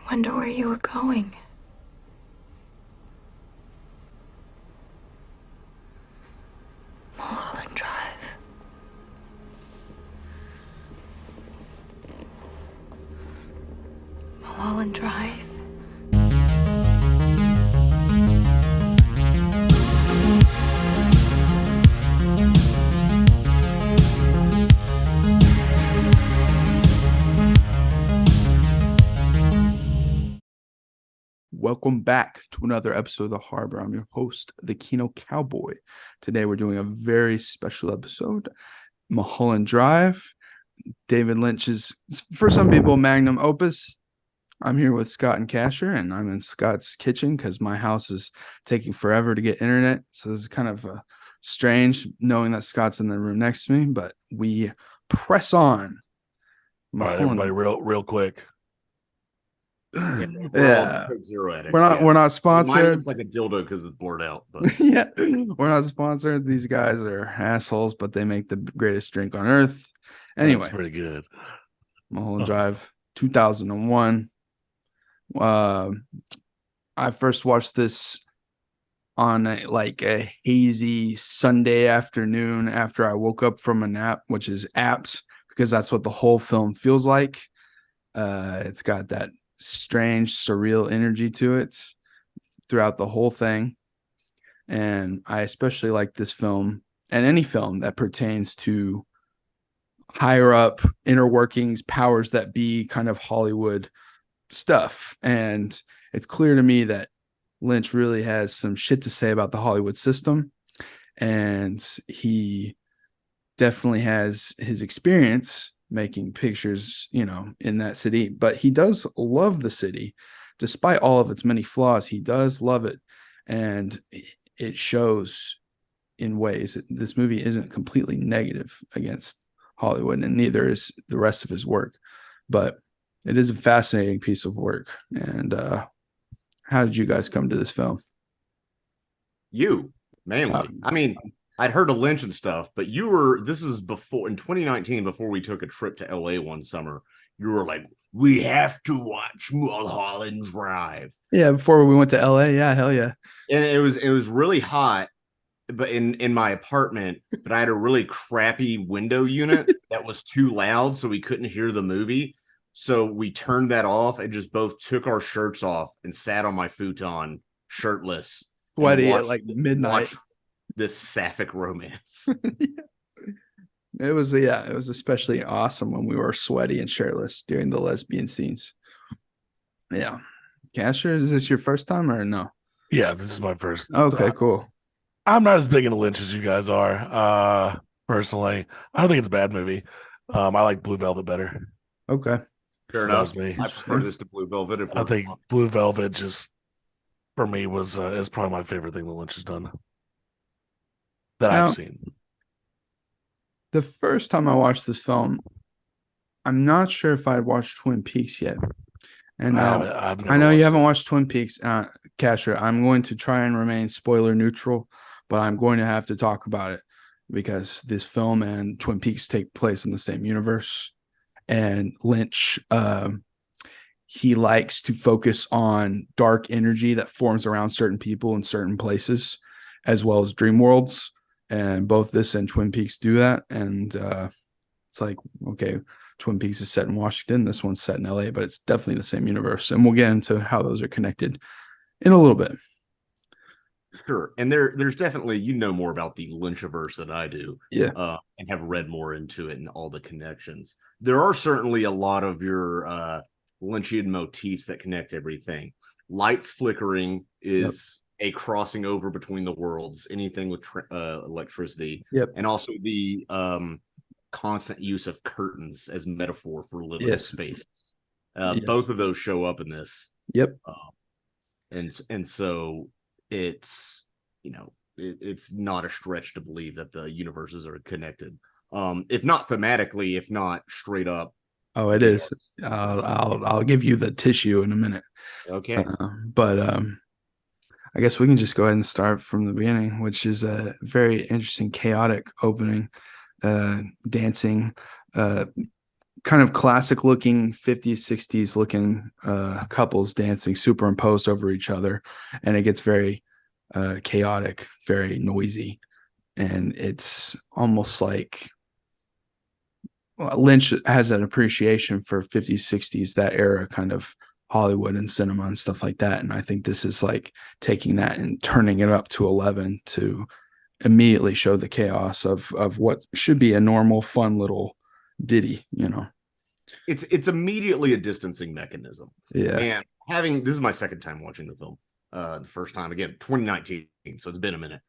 Wonder where you were going. Mulholland Drive. Mulholland Drive. Welcome back to another episode of The Harbor. I'm your host, the Kino Cowboy. Today we're doing a very special episode, Mulholland Drive, David Lynch's, for some people, magnum opus. I'm here with Scott and Casher, and I'm in Scott's kitchen because my house is taking forever to get internet. So this is kind of strange knowing that Scott's in the room next to me, but we press on. All right, everybody, real quick. Yeah, Coke Zero addicts. we're not Mine sponsored. looks like a dildo because it's blurred out. But Yeah, we're not sponsored. These guys are assholes, but they make the greatest drink on earth. Anyway, that's pretty good. Mulholland Drive, 2001. I first watched this on a hazy Sunday afternoon after I woke up from a nap, which is apt because that's what the whole film feels like. It's got that strange, surreal energy to it throughout the whole thing. And I especially like this film and any film that pertains to higher up inner workings, powers that be kind of Hollywood stuff. And it's clear to me that Lynch really has some shit to say about the Hollywood system. And he definitely has his experience making pictures, in that city, but he does love the city. Despite all of its many flaws, he does love it. And it shows in ways. This movie isn't completely negative against Hollywood, and neither is the rest of his work. But it is a fascinating piece of work. And how did you guys come to this film? you mainly, I mean, I'd heard of Lynch and stuff, but this is before in 2019, before we took a trip to LA one summer. You were like, we have to watch Mulholland Drive. Yeah, before we went to LA. Yeah, hell yeah. And it was really hot, but in my apartment, but I had a really crappy window unit that was too loud, so we couldn't hear the movie. So we turned that off and just both took our shirts off and sat on my futon shirtless, Sweaty at like midnight. This sapphic romance. It was especially awesome when we were sweaty and shirtless during the lesbian scenes. Yeah. Casher, is this your first time or no? Yeah, this is my first. Okay, cool. I'm not as big into Lynch as you guys are. Personally, I don't think it's a bad movie. I like Blue Velvet better. Okay. Fair That enough. was me. I prefer this to Blue Velvet. I think Blue Velvet just for me was is probably my favorite thing that Lynch has done that Now, I've seen. the first time I watched this film, I'm not sure if I'd watched Twin Peaks yet. And I know you haven't watched Twin Peaks, Casher. I'm going to try and remain spoiler neutral, but I'm going to have to talk about it because this film and Twin Peaks take place in the same universe. And Lynch, he likes to focus on dark energy that forms around certain people in certain places, as well as dream worlds. And both this and Twin Peaks do that. And it's like, okay, Twin Peaks is set in Washington. This one's set in LA, but it's definitely the same universe. And we'll get into how those are connected in a little bit. Sure. And there's definitely, more about the Lynchiverse than I do. Yeah. And have read more into it and all the connections. There are certainly a lot of your Lynchian motifs that connect everything. Lights flickering is a crossing over between the worlds, anything with electricity. Yep. And also the constant use of curtains as metaphor for limited spaces. Both of those show up in this. Yep. And so it's it's not a stretch to believe that the universes are connected, if not thematically, if not straight up. Oh, it is. I'll give you the tissue in a minute. Okay. But I guess we can just go ahead and start from the beginning, which is a very interesting, chaotic opening, dancing, kind of classic looking 50s, 60s looking couples dancing superimposed over each other. And it gets very chaotic, very noisy. And it's almost like Lynch has an appreciation for 50s, 60s, that era kind of Hollywood and cinema and stuff like that. And I think this is like taking that and turning it up to 11 to immediately show the chaos of what should be a normal, fun little ditty, you know. It's immediately a distancing mechanism. Yeah. And this is my second time watching the film. The first time, again, 2019, so it's been a minute.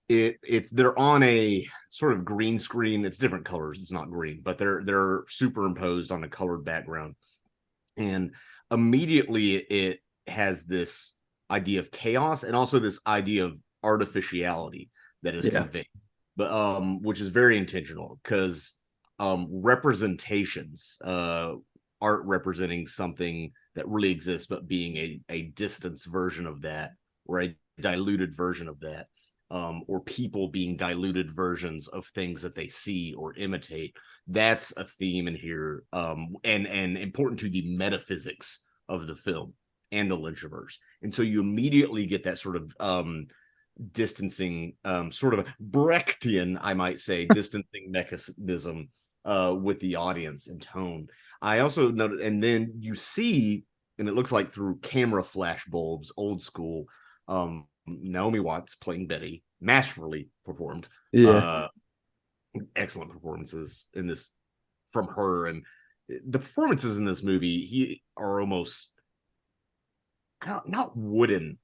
They're on a sort of green screen. It's different colors. It's not green, but they're superimposed on a colored background. And immediately it has this idea of chaos and also this idea of artificiality that is conveyed, but which is very intentional because representations, art representing something that really exists, but being a distance version of that, or a diluted version of that, or people being diluted versions of things that they see or imitate. That's a theme in here, and important to the metaphysics of the film and the Lynchiverse. And so you immediately get that sort of distancing, sort of Brechtian, I might say, distancing mechanism with the audience and tone. I also noted, and then you see, and it looks like through camera flash bulbs, old school, Naomi Watts playing Betty, masterfully performed. Excellent performances in this from her, and the performances in this movie are almost not wooden.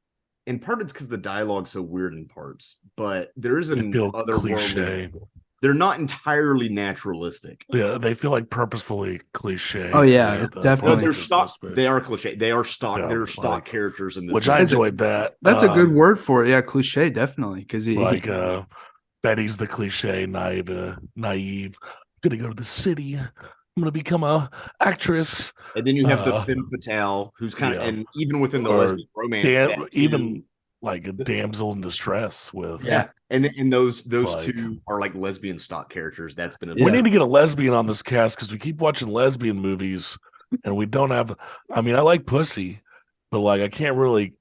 In part it's because the dialogue's so weird in parts, but there is an otherworldly. They're not entirely naturalistic. Yeah, they feel like purposefully cliche. Oh yeah, definitely. They're stock. They are cliche. They are stock. Yeah, they're stock characters in this. Which movie. I enjoyed that. That's a good word for it. Yeah, cliche, definitely. Because Betty's the cliche, naive. I'm gonna go to the city. I'm gonna become a actress. And then you have the femme fatale, who's kind of, and even within the lesbian romance, even like a damsel in distress with and those two are like lesbian stock characters. That's been we need to get a lesbian on this cast because we keep watching lesbian movies and we don't have. I mean, I like pussy, but like I can't really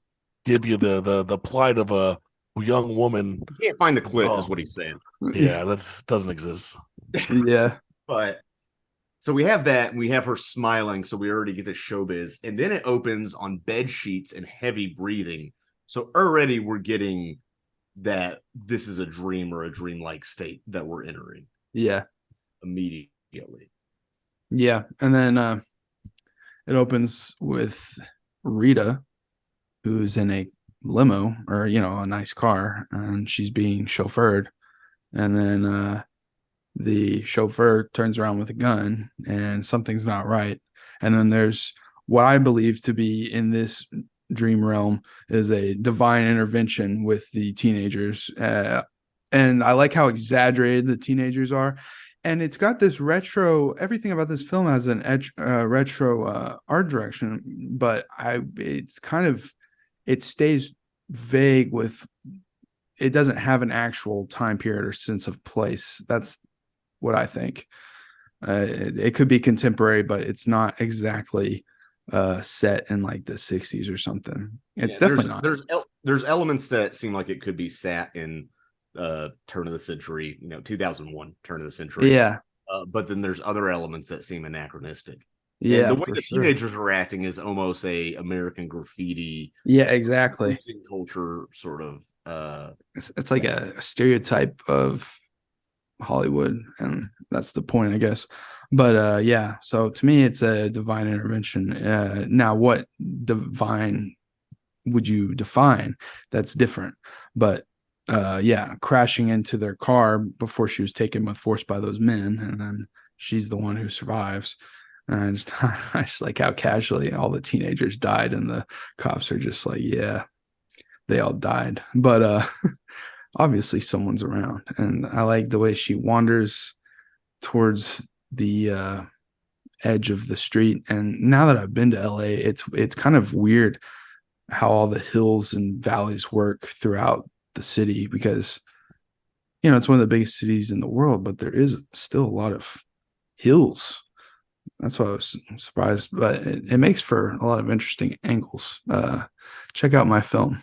give you the plight of a young woman. You can't find the clit, is what he's saying. Yeah, that doesn't exist. Yeah, but so we have that, and we have her smiling, so we already get the showbiz, and then it opens on bed sheets and heavy breathing. So already we're getting that this is a dream or a dreamlike state that we're entering. Yeah. Immediately. Yeah. And then it opens with Rita, who's in a limo or, a nice car, and she's being chauffeured. And then the chauffeur turns around with a gun and something's not right. And then there's what I believe to be in this dream realm is a divine intervention with the teenagers, and I like how exaggerated the teenagers are, and it's got this retro. Everything about this film has an retro art direction, but it stays vague with. It doesn't have an actual time period or sense of place. That's what I think. It could be contemporary, but it's not exactly set in like the 60s or something. It's definitely not. There's elements that seem like it could be sat in turn of the century, 2001 turn of the century. Yeah. But then there's other elements that seem anachronistic. Yeah. And the way the teenagers are acting is almost a American Graffiti. Yeah, exactly. Culture sort of. It's like a stereotype of Hollywood, and that's the point, I guess. But so to me it's a divine intervention. Now what divine would you define? That's different. But crashing into their car before she was taken by force by those men, and then she's the one who survives. And I just like how casually all the teenagers died, and the cops are just like, yeah, they all died. But obviously someone's around, and I like the way she wanders towards the edge of the street. And now that I've been to LA, it's kind of weird how all the hills and valleys work throughout the city, because it's one of the biggest cities in the world, but there is still a lot of hills. That's why I was surprised, but it makes for a lot of interesting angles. Check out my film,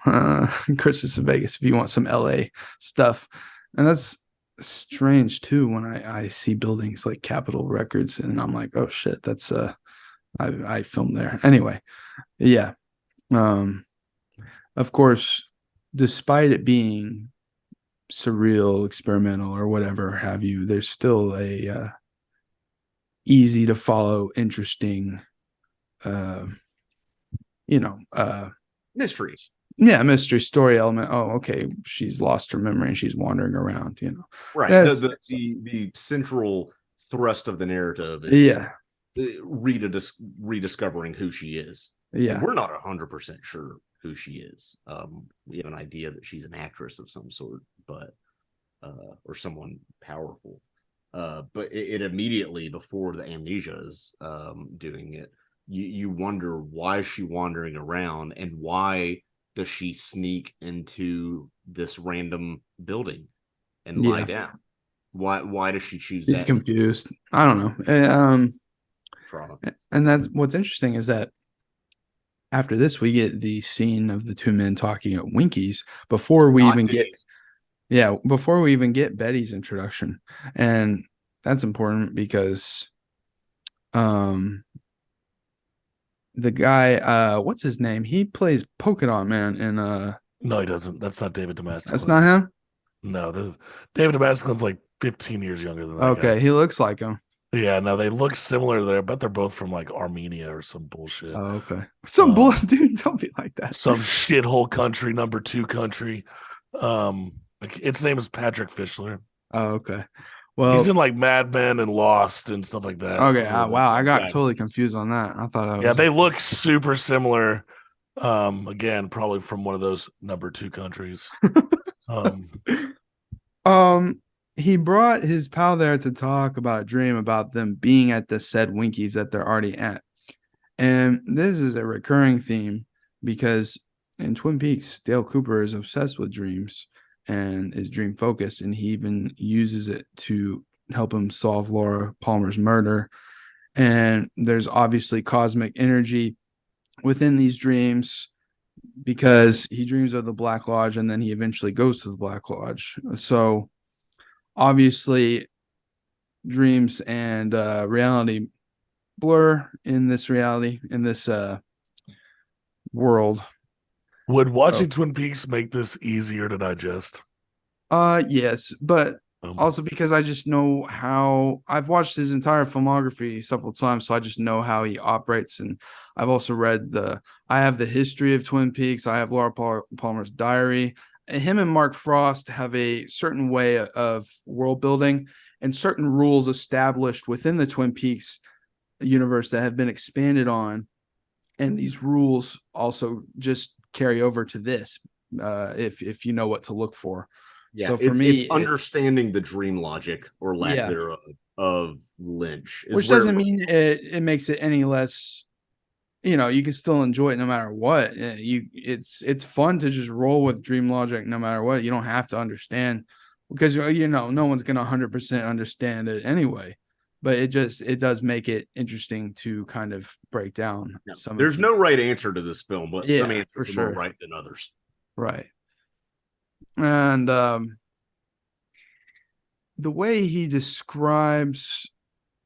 Christmas in Vegas, if you want some LA stuff. And that's strange too when I see buildings like Capitol Records, and I'm like, oh shit, that's I filmed there. Anyway, yeah. Of course, despite it being surreal, experimental, or whatever have you, there's still a easy to follow, interesting, Mysteries. yeah, mystery story element. Oh, okay, she's lost her memory and she's wandering around. Right. The central thrust of the narrative is yeah, rediscovering who she is. yeah. And we're not 100% sure who she is. We have an idea that she's an actress of some sort, but or someone powerful. But it immediately, before the amnesia is doing it, you wonder, why is she wandering around, and why does she sneak into this random building and lie down? Why does she choose that? He's confused. I don't know. Trauma. And that's what's interesting, is that after this we get the scene of the two men talking at Winky's before we even get Betty's introduction. And that's important because the guy, what's his name? He plays Polka Dot Man in No, he doesn't. That's not David Damascus. That's not him? No, David Damascus like 15 years younger than that Okay, guy. he looks like him. Yeah, no, they look similar there, but they're both from like Armenia or some bullshit. Oh, okay. Some bullshit, dude. Don't be like that. Some shithole country, number 2 country. Its name is Patrick Fischler. Oh, okay. Well, he's in like Mad Men and Lost and stuff like that. Okay, wow, I got totally confused on that. I thought I was. Yeah, they look super similar. Again, probably from one of those number 2 countries. He brought his pal there to talk about a dream about them being at the said Winkies that they're already at. And this is a recurring theme because in Twin Peaks, Dale Cooper is obsessed with dreams and is dream focused, and he even uses it to help him solve Laura Palmer's murder. And there's obviously cosmic energy within these dreams because he dreams of the Black Lodge and then he eventually goes to the Black Lodge. So obviously dreams and reality blur in this reality, in this world. Would watching Twin Peaks make this easier to digest? Yes, but also because I just know how I've watched his entire filmography several times, so I just know how he operates. And I've also read I have the history of Twin Peaks. I have Laura Palmer's diary. Him and Mark Frost have a certain way of world building and certain rules established within the Twin Peaks universe that have been expanded on. And these rules also just carry over to this, if you know what to look for. Yeah, so for me, it's understanding the dream logic or lack thereof of Lynch, which doesn't mean it makes it any less. You can still enjoy it no matter what. It's fun to just roll with dream logic no matter what. You don't have to understand, because no one's gonna 100% understand it anyway. But it does make it interesting to kind of break down. There's no right answer to this film, but some answers are more right than others. Right. And the way he describes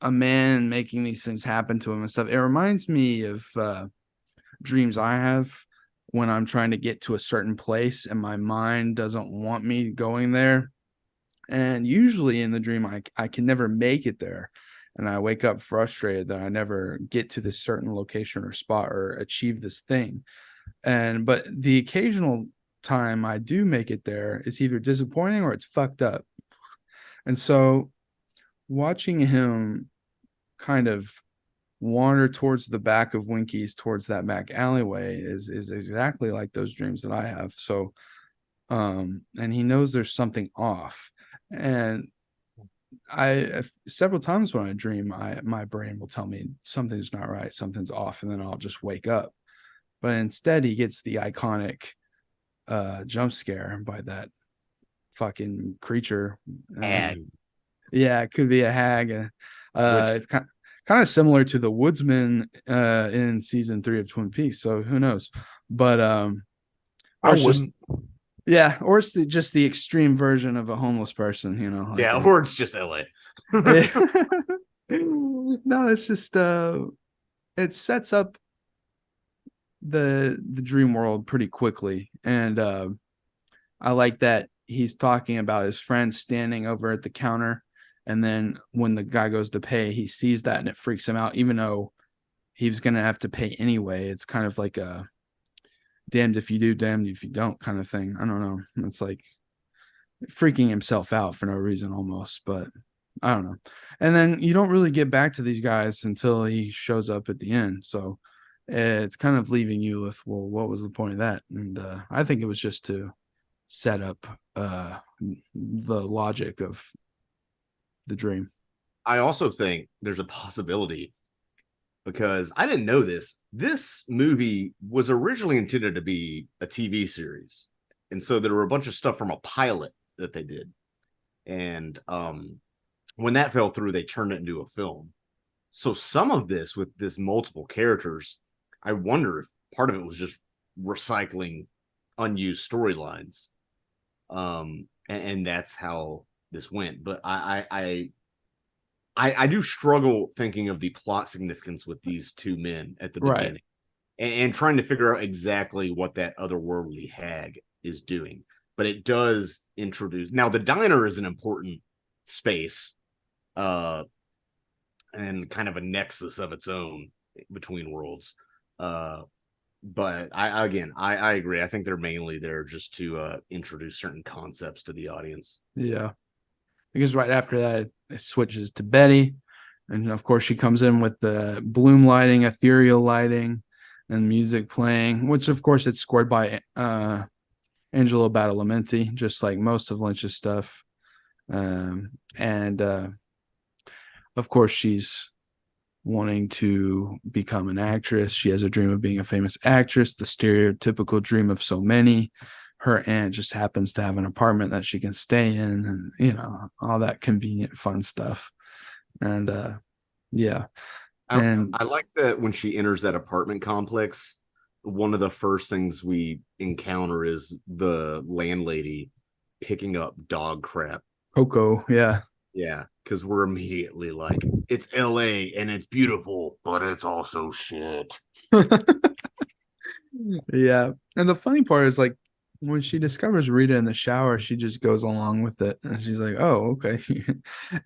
a man making these things happen to him and stuff, it reminds me of dreams I have when I'm trying to get to a certain place and my mind doesn't want me going there. And usually in the dream, I can never make it there. And I wake up frustrated that I never get to this certain location or spot or achieve this thing. But the occasional time I do make it there, it's either disappointing or it's fucked up. And so watching him kind of wander towards the back of Winky's, towards that back alleyway, is exactly like those dreams that I have. So and he knows there's something off. And I several times when I dream, my brain will tell me something's not right, something's off, and then I'll just wake up. But instead he gets the iconic jump scare by that fucking creature. Hag. Yeah, it could be a hag. It's kind of similar to the woodsman in season 3 of Twin Peaks. So who knows? But I or it's wouldn't. yeah, or it's just the extreme version of a homeless person, like Yeah, or it's just LA. No, it's just it sets up the dream world pretty quickly. And I like that he's talking about his friend standing over at the counter, and then when the guy goes to pay, he sees that and it freaks him out, even though he was gonna have to pay anyway. It's kind of like a damned if you do, damned if you don't kind of thing. I don't know. It's like freaking himself out for no reason almost, but I don't know. And then you don't really get back to these guys until he shows up at the end. So it's kind of leaving you with, well, what was the point of that? And I think it was just to set up the logic of the dream. I also think there's a possibility, because I didn't know this. This movie was originally intended to be a TV series. And so there were a bunch of stuff from a pilot that they did. And when that fell through, they turned it into a film. So some of this with this multiple characters, I wonder if part of it was just recycling unused storylines. And that's how this went. But I do struggle thinking of the plot significance with these two men at the beginning, and trying to figure out exactly what that otherworldly hag is doing. But it does introduce. Now, the diner is an important space, and kind of a nexus of its own between worlds. But I agree. I think they're mainly there just to introduce certain concepts to the audience. Yeah. Because right after that, it switches to Betty. And of course, she comes in with the bloom lighting, ethereal lighting, and music playing, which of course it's scored by Angelo Badalamenti, just like most of Lynch's stuff. And of course, she's wanting to become an actress. She has a dream of being a famous actress, the stereotypical dream of so many. Her aunt just happens to have an apartment that she can stay in, and all that convenient fun stuff. And yeah. And I like that when she enters that apartment complex, one of the first things we encounter is the landlady picking up dog crap. Coco, yeah. Yeah, because we're immediately like, it's LA and it's beautiful, but it's also shit. Yeah. And the funny part is, like, when she discovers Rita in the shower, she just goes along with it, and she's like, "Oh, okay."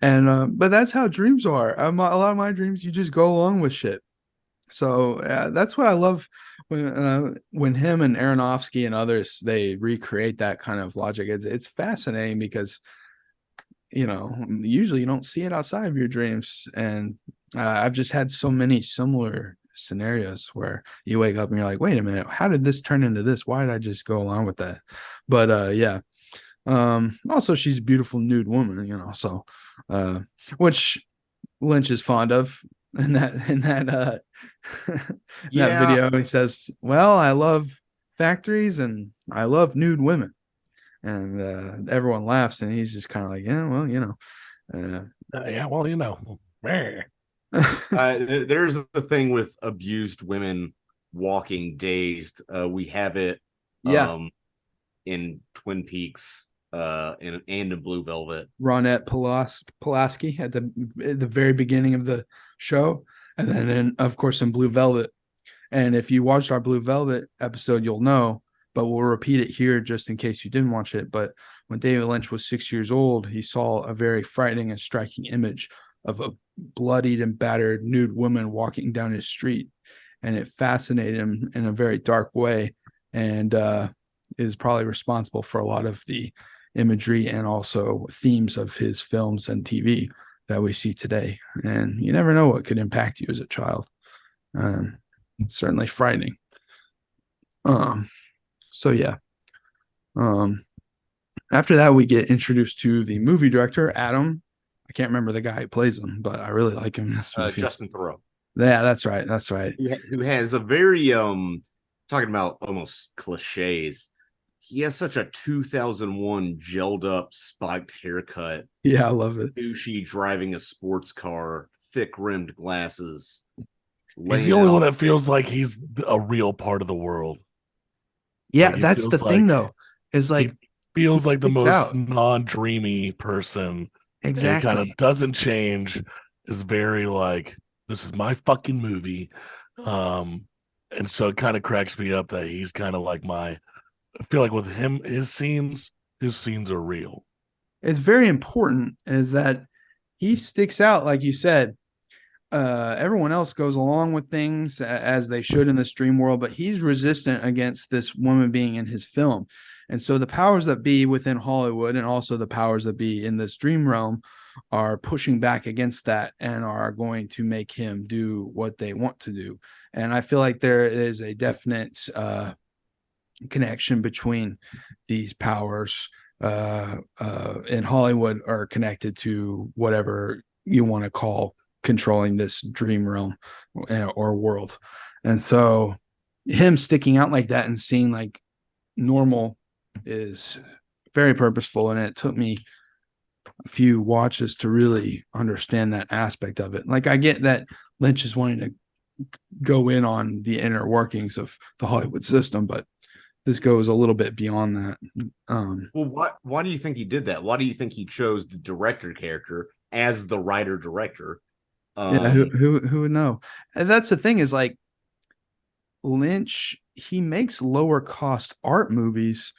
And but that's how dreams are. A lot of my dreams, you just go along with shit. So that's what I love when him and Aronofsky and others, they recreate that kind of logic. It's fascinating because usually you don't see it outside of your dreams, and I've just had so many similar scenarios where you wake up and you're like, wait a minute, how did this turn into this? Why did I just go along with that? But yeah. Also, she's a beautiful nude woman, so which Lynch is fond of in that that video. He says, well, I love factories and I love nude women, and everyone laughs, and he's just kind of like, yeah, well, Yeah, well, there's the thing with abused women walking dazed. We have it in Twin Peaks and in Blue Velvet. Ronette Pulaski at the very beginning of the show, and then of course in Blue Velvet. And if you watched our Blue Velvet episode, you'll know, but we'll repeat it here just in case you didn't watch it. But when David Lynch was 6 years old, he saw a very frightening and striking image of a bloodied and battered nude woman walking down his street, and it fascinated him in a very dark way, and is probably responsible for a lot of the imagery and also themes of his films and TV that we see today. And you never know what could impact you as a child. It's certainly frightening. So yeah. After that, we get introduced to the movie director, Adam. I can't remember the guy who plays him, but I really like him in this movie. Justin Theroux. Yeah, that's right. That's right. Who has a very talking about almost cliches. He has such a 2001 gelled up spiked haircut. Yeah, I love it. Douchey driving a sports car thick rimmed glasses. He's the only one that feels like he's a real part of the world. Yeah, Like, he that's the feels thing, like though. Is like he feels he like the sticks most out. non-dreamy person. And he kind Exactly. of doesn't change. Is very like, this is my fucking movie. And so it kind of cracks me up that he's kind of like I feel like with him, his scenes are real. It's very important is that he sticks out, like you said. Everyone else goes along with things as they should in this dream world, but he's resistant against this woman being in his film. And so the powers that be within Hollywood and also the powers that be in this dream realm are pushing back against that and are going to make him do what they want to do. And I feel like there is a definite connection between these powers in Hollywood are connected to whatever you want to call controlling this dream realm or world. And so him sticking out like that and seeing like normal is very purposeful. And it took me a few watches to really understand that aspect of it. Like I get that Lynch is wanting to go in on the inner workings of the Hollywood system, but this goes a little bit beyond that. Well, why do you think he did that? Why do you think he chose the director character as the writer director? Yeah, who would know? And that's the thing is like Lynch, he makes lower cost art movies.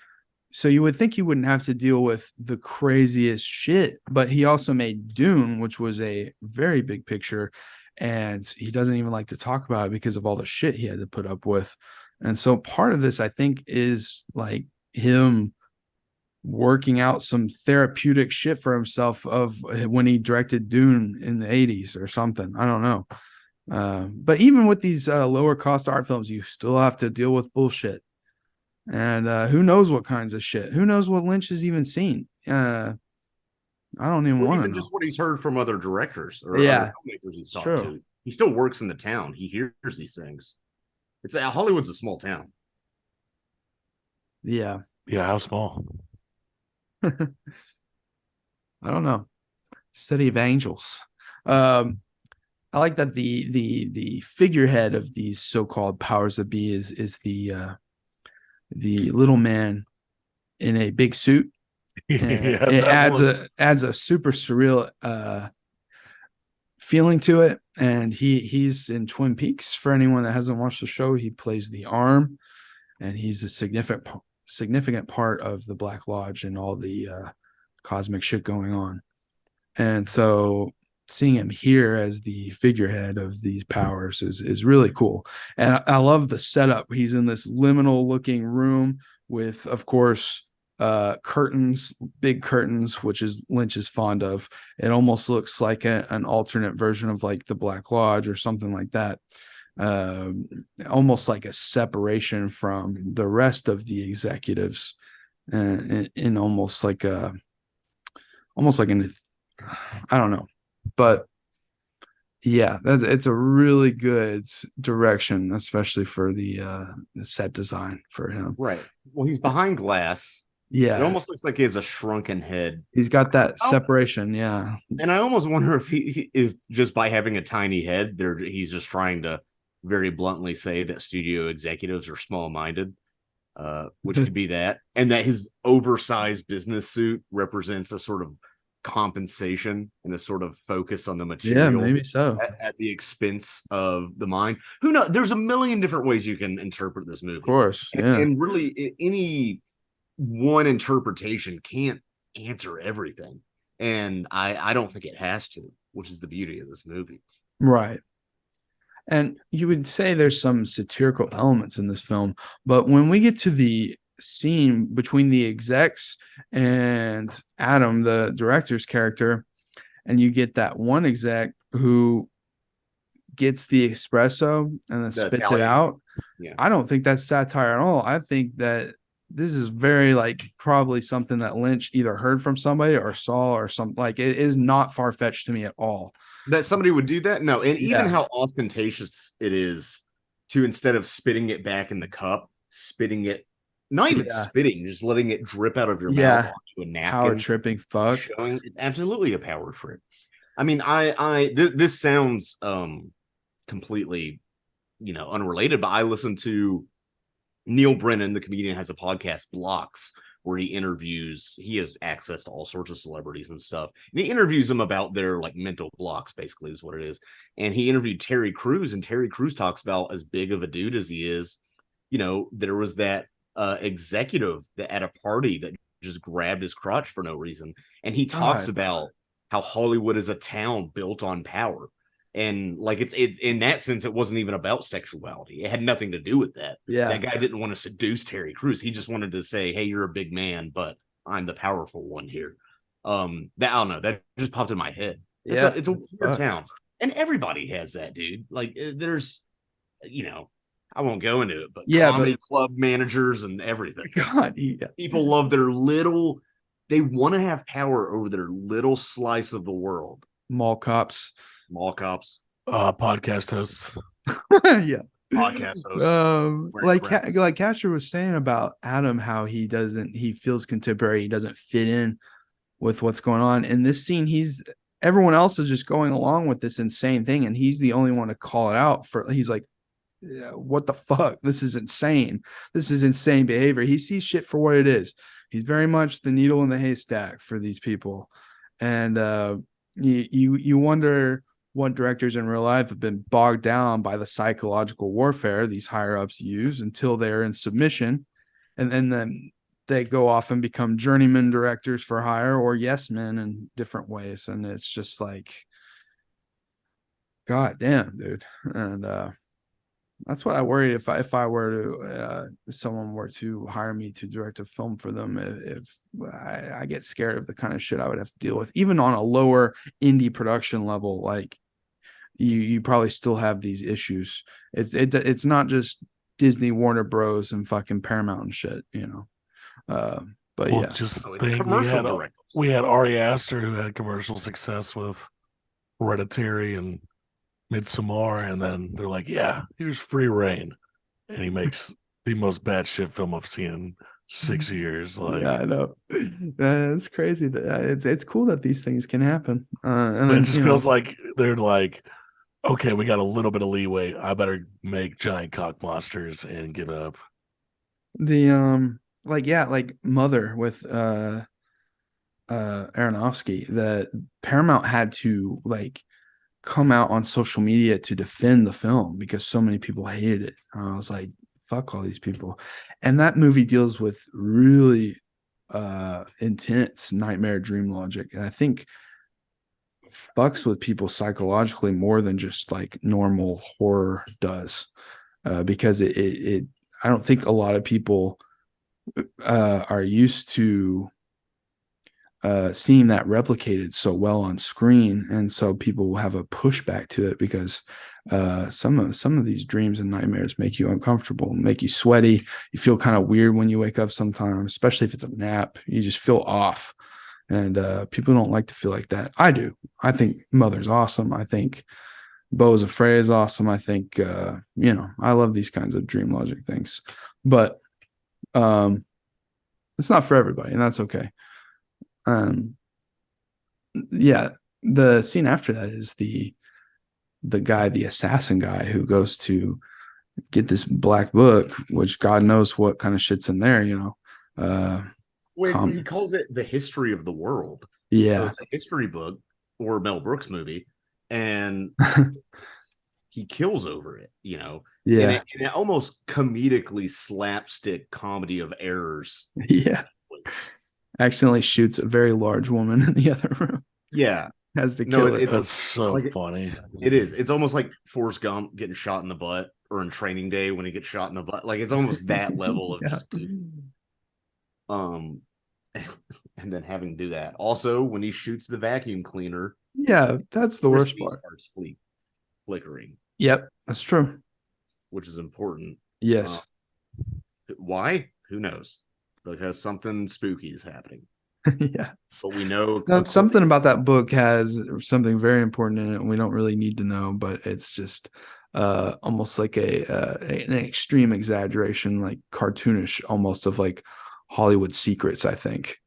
So you would think you wouldn't have to deal with the craziest shit, but he also made Dune, which was a very big picture, and he doesn't even like to talk about it because of all the shit he had to put up with. And so part of this, I think, is like him working out some therapeutic shit for himself of when he directed Dune in the 80s or something. I don't know. But even with these lower cost art films, you still have to deal with bullshit. And who knows what kinds of shit? Who knows what Lynch has even seen? I don't even want to know. Just what he's heard from other directors or Yeah, other filmmakers he's talked to. He still works in the town. He hears these things. Hollywood's a small town. Yeah. Yeah, how small? I don't know. City of Angels. I like that the figurehead of these so-called powers that be is the little man in a big suit. Yeah, it adds a super surreal feeling to it. And he's in Twin Peaks. For anyone that hasn't watched the show, he plays the arm, and he's a significant part of the Black Lodge and all the cosmic shit going on. And so seeing him here as the figurehead of these powers is really cool. And I love the setup. He's in this liminal looking room with, of course, curtains, big curtains, which is Lynch is fond of. It almost looks like an alternate version of like the Black Lodge or something like that. Almost like a separation from the rest of the executives, in almost like an I don't know, but yeah, it's a really good direction, especially for the set design for him. Right. Well, he's behind glass. Yeah, it almost looks like he has a shrunken head. He's got that separation. Yeah, and I almost wonder if he is just by having a tiny head, he's just trying to very bluntly say that studio executives are small-minded, which could be that, and that his oversized business suit represents a sort of compensation and a sort of focus on the material. Yeah, maybe so. At the expense of the mind. Who knows? There's a million different ways you can interpret this movie. Of course, yeah. And really, any one interpretation can't answer everything. And I don't think it has to, which is the beauty of this movie. Right. And you would say there's some satirical elements in this film, but when we get to the scene between the execs and Adam, the director's character, and you get that one exec who gets the espresso and then spits it out. Yeah. I don't think that's satire at all. I think that this is very like probably something that Lynch either heard from somebody or saw or something. Like it is not far-fetched to me at all. That somebody would do that? No, and even how ostentatious it is to, instead of spitting it back in the cup, spitting it, not even spitting, just letting it drip out of your mouth onto a napkin. Power tripping fuck. It's absolutely a power trip. I mean, this sounds completely, unrelated, but I listen to Neil Brennan, the comedian, has a podcast, Blocks, where he has access to all sorts of celebrities and stuff. And he interviews them about their like mental blocks, basically, is what it is. And he interviewed Terry Crews, and Terry Crews talks about, as big of a dude as he is, there was that executive that at a party that just grabbed his crotch for no reason. And he talks about how Hollywood is a town built on power. And like it's in that sense, it wasn't even about sexuality. It had nothing to do with that. Yeah. That guy didn't want to seduce Terry Crews. He just wanted to say, hey, you're a big man, but I'm the powerful one here. That I don't know. That just popped in my head. It's a weird town. And everybody has that, dude. Like there's I won't go into it, but comedy club managers and everything. God, yeah. People love they want to have power over their little slice of the world. Mall cops. Podcast hosts. Yeah. Podcast hosts. Like Casher was saying about Adam, how he feels contemporary, he doesn't fit in with what's going on. In this scene, everyone else is just going along with this insane thing, and he's the only one to call it out he's like, yeah, what the fuck? This is insane. This is insane behavior. He sees shit for what it is. He's very much the needle in the haystack for these people. And you wonder what directors in real life have been bogged down by the psychological warfare these higher ups use until they're in submission. And then they go off and become journeyman directors for hire or yes men in different ways. And it's just like, God damn, dude. And that's what I worry if I were to if someone were to hire me to direct a film for them, if I get scared of the kind of shit I would have to deal with, even on a lower indie production level. Like you probably still have these issues. It's not just Disney, Warner Bros, and fucking Paramount and shit, But yeah, just think we had Ari Aster, who had commercial success with Hereditary and Midsommar, and then they're like, yeah, here's free reign, and he makes the most batshit film I've seen in 6 years. Like, yeah, I know. It's crazy that it's cool that these things can happen. And it just feels like they're like, okay, we got a little bit of leeway. I better make giant cock monsters and give it up. The like Mother with Aronofsky, that Paramount had to like come out on social media to defend the film because so many people hated it. I was like, fuck all these people. And that movie deals with really intense nightmare dream logic, and I think fucks with people psychologically more than just like normal horror does, because it I don't think a lot of people are used to seeing that replicated so well on screen, and so people will have a pushback to it because some of these dreams and nightmares make you uncomfortable, make you sweaty. You feel kind of weird when you wake up sometimes, especially if it's a nap. You just feel off, and people don't like to feel like that. I do. I think Mother's awesome. I think Beaux is Afraid is awesome. I think I love these kinds of dream logic things, but it's not for everybody, and that's okay. Yeah, the scene after that is the assassin guy who goes to get this black book, which God knows what kind of shit's in there, he calls it the history of the world. Yeah, so it's a history book or a Mel Brooks movie, and he kills over it, Yeah, and it almost comedically slapstick comedy of errors. Yeah. Accidentally shoots a very large woman in the other room. Yeah. Has to kill it. That's so funny. It is. It's almost like Forrest Gump getting shot in the butt, or in Training Day when he gets shot in the butt. Like, it's almost that level of just and then having to do that. Also, when he shoots the vacuum cleaner. Yeah, that's the worst part. Starts flickering. Yep, that's true. Which is important. Yes. Why? Who knows? Because something spooky is happening. Yeah, but we know something about that book has something very important in it, and we don't really need to know. But it's just almost like an extreme exaggeration, like cartoonish, almost, of like Hollywood secrets. I think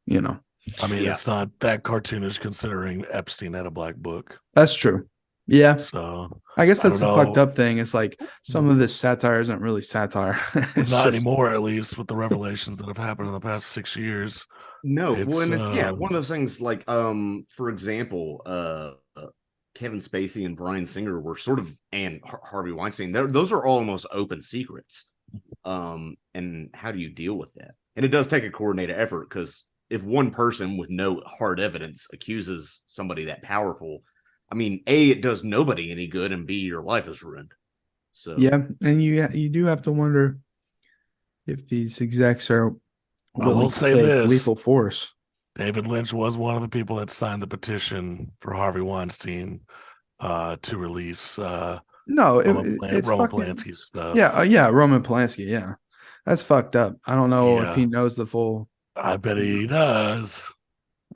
I mean, Yeah. it's not that cartoonish considering Epstein had a black book. That's true. Yeah. So I guess I that's don't the fucked know. up thing. It's like some of this satire isn't really satire. It's Not just anymore, at least with the revelations that have happened in the past 6 years. No, well, It's and it's one of those things like for example, Kevin Spacey and Bryan Singer were sort of, and Harvey Weinstein, those are almost open secrets. And how do you deal with that? And it does take a coordinated effort, because if one person with no hard evidence accuses somebody that powerful, I mean, A, it does nobody any good, and B, your life is ruined. So yeah, and you do have to wonder if these execs are I will willing to say take this. lethal force. David Lynch was one of the people that signed the petition for Harvey Weinstein to release No, Roman it's fucking Polanski's stuff. yeah, Roman Polanski, yeah. That's fucked up. I don't know if Yeah. he knows the full. I bet he does.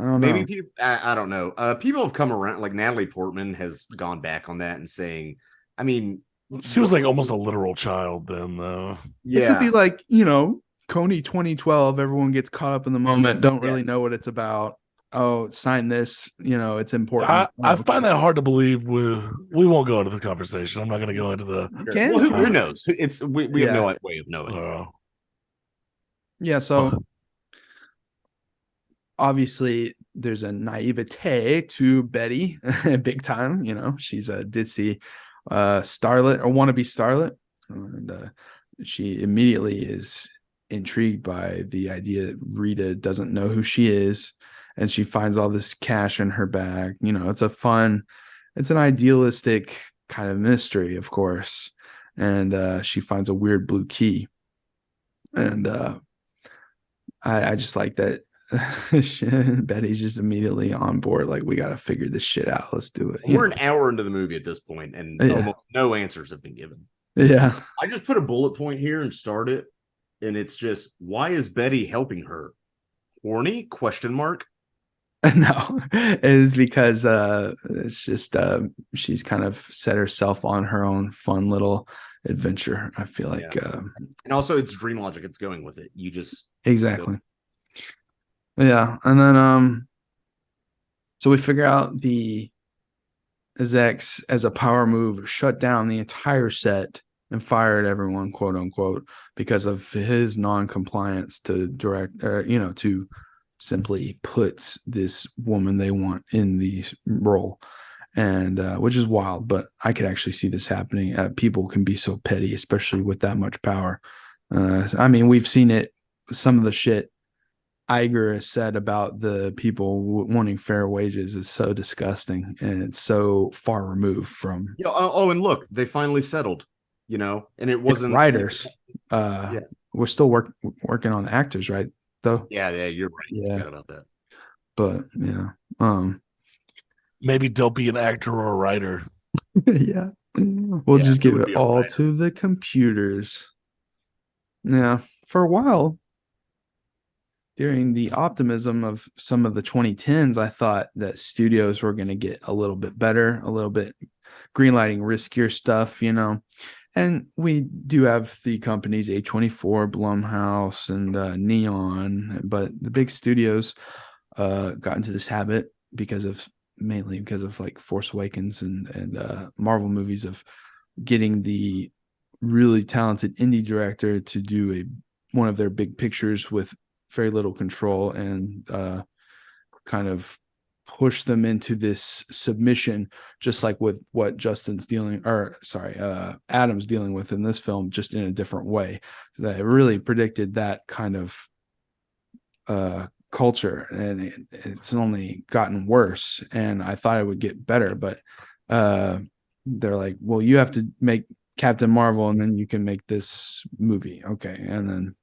I don't maybe know. people, I don't know. People have come around, like Natalie Portman has gone back on that and saying, I mean, She was like almost a literal child then, though. It could be yeah, like, Coney 2012, everyone gets caught up in the moment, don't really Yes. know what it's about. Oh, sign this, it's important. I find that hard to believe. We won't go into this conversation. I'm not going to go into the. Okay. well, who knows? We have Yeah. no way of knowing. Yeah, so obviously there's a naivete to Betty, big time. She's a ditzy starlet or wannabe starlet, and she immediately is intrigued by the idea that Rita doesn't know who she is, and she finds all this cash in her bag. It's an idealistic kind of mystery, of course, and she finds a weird blue key, and I just like that. Betty's just immediately on board. Like, we got to figure this shit out. Let's do it. We're an hour into the movie at this point, and almost no answers have been given. Yeah. I just put a bullet point here and start it, and it's just, why is Betty helping her? Horny? Question mark. No, it is because it's just she's kind of set herself on her own fun little adventure. I feel like and also it's dream logic. It's going with it. You just exactly. Yeah, and then so we figure out the execs, as a power move, shut down the entire set and fired everyone, quote unquote, because of his non-compliance to to simply put this woman they want in the role, and which is wild, but I could actually see this happening. People can be so petty, especially with that much power. I mean, we've seen it. Some of the shit Iger has said about the people wanting fair wages is so disgusting, and it's so far removed from. and look, they finally settled. And it wasn't writers. We're still working on the actors, right? Though. Yeah, you're right. Yeah. Forgot about that. But yeah, maybe don't be an actor or a writer. yeah, we'll just give it all to the computers. Yeah, for a while. During the optimism of some of the 2010s, I thought that studios were going to get a little bit better, a little bit greenlighting riskier stuff, And we do have the companies A24, Blumhouse, and Neon, but the big studios got into this habit mainly because of like Force Awakens and Marvel movies, of getting the really talented indie director to do one of their big pictures with very little control, and kind of push them into this submission, just like with what Adam's dealing with in this film, just in a different way. That really predicted that kind of culture, and it's only gotten worse, and I thought it would get better, but they're like, well, you have to make Captain Marvel and then you can make this movie. Okay. And then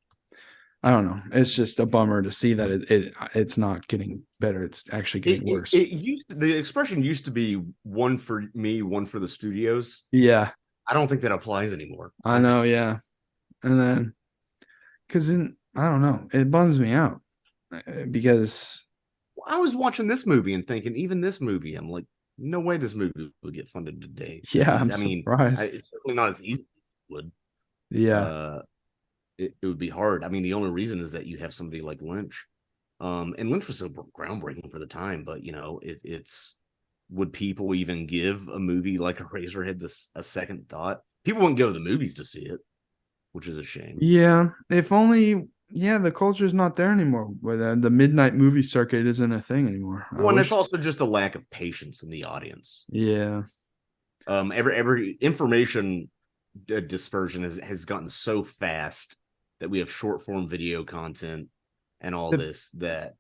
I don't know. It's just a bummer to see that it's not getting better. It's actually getting worse. The expression used to be one for me, one for the studios. Yeah. I don't think that applies anymore. I know. Yeah. And then, I don't know, it bums me out because I was watching this movie and thinking, even this movie, I'm like, no way this movie would get funded today. Yeah. I'm surprised. It's certainly not as easy as it would. Yeah. It would be hard. I mean, the only reason is that you have somebody like Lynch. And Lynch was so groundbreaking for the time, but it's would people even give a movie like Eraserhead a second thought? People wouldn't go to the movies to see it, which is a shame. Yeah, if only. Yeah, the culture's not there anymore. Where the midnight movie circuit isn't a thing anymore. It's also just a lack of patience in the audience. Yeah. Every information dispersion has gotten so fast that we have short form video content and all this that,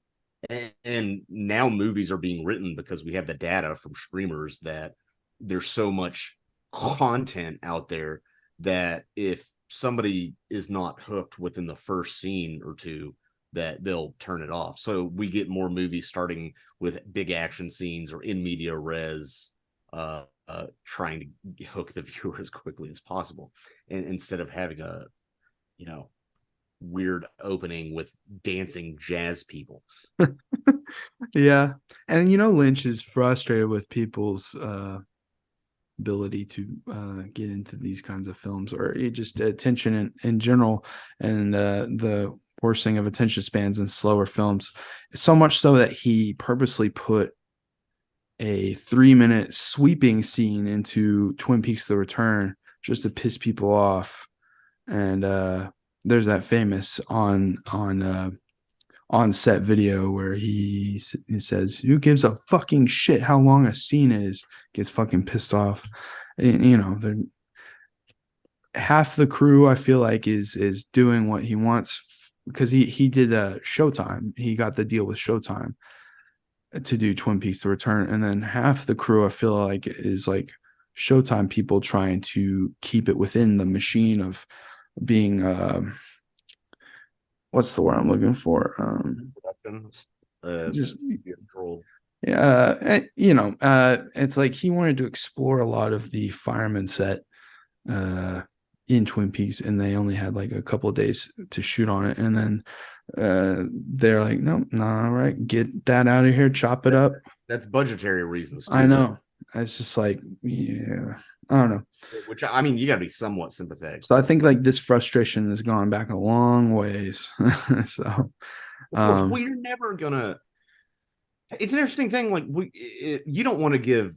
and now movies are being written because we have the data from streamers that there's so much content out there that if somebody is not hooked within the first scene or two, that they'll turn it off. So we get more movies starting with big action scenes or in media res, trying to hook the viewer as quickly as possible, and instead of having a weird opening with dancing jazz people. Yeah, and Lynch is frustrated with people's ability to get into these kinds of films, or just attention in general, and the worsening of attention spans in slower films, so much so that he purposely put a 3-minute sweeping scene into Twin Peaks: The Return just to piss people off. And there's that famous on set video where he says, "Who gives a fucking shit how long a scene is?" Gets fucking pissed off. And, half the crew, I feel like, is doing what he wants, because he did Showtime. He got the deal with Showtime to do Twin Peaks: The Return, and then half the crew, I feel like, is like Showtime people trying to keep it within the machine of being what's the word I'm looking for? Just control. Yeah, it's like he wanted to explore a lot of the fireman set in Twin Peaks, and they only had like a couple of days to shoot on it, and then they're like, no, all right, get that out of here, chop it up. That's budgetary reasons too. I know. It's just like, yeah, I don't know. Which, I mean, you got to be somewhat sympathetic. So I think like this frustration has gone back a long ways. So, you're never gonna. It's an interesting thing. Like you don't want to give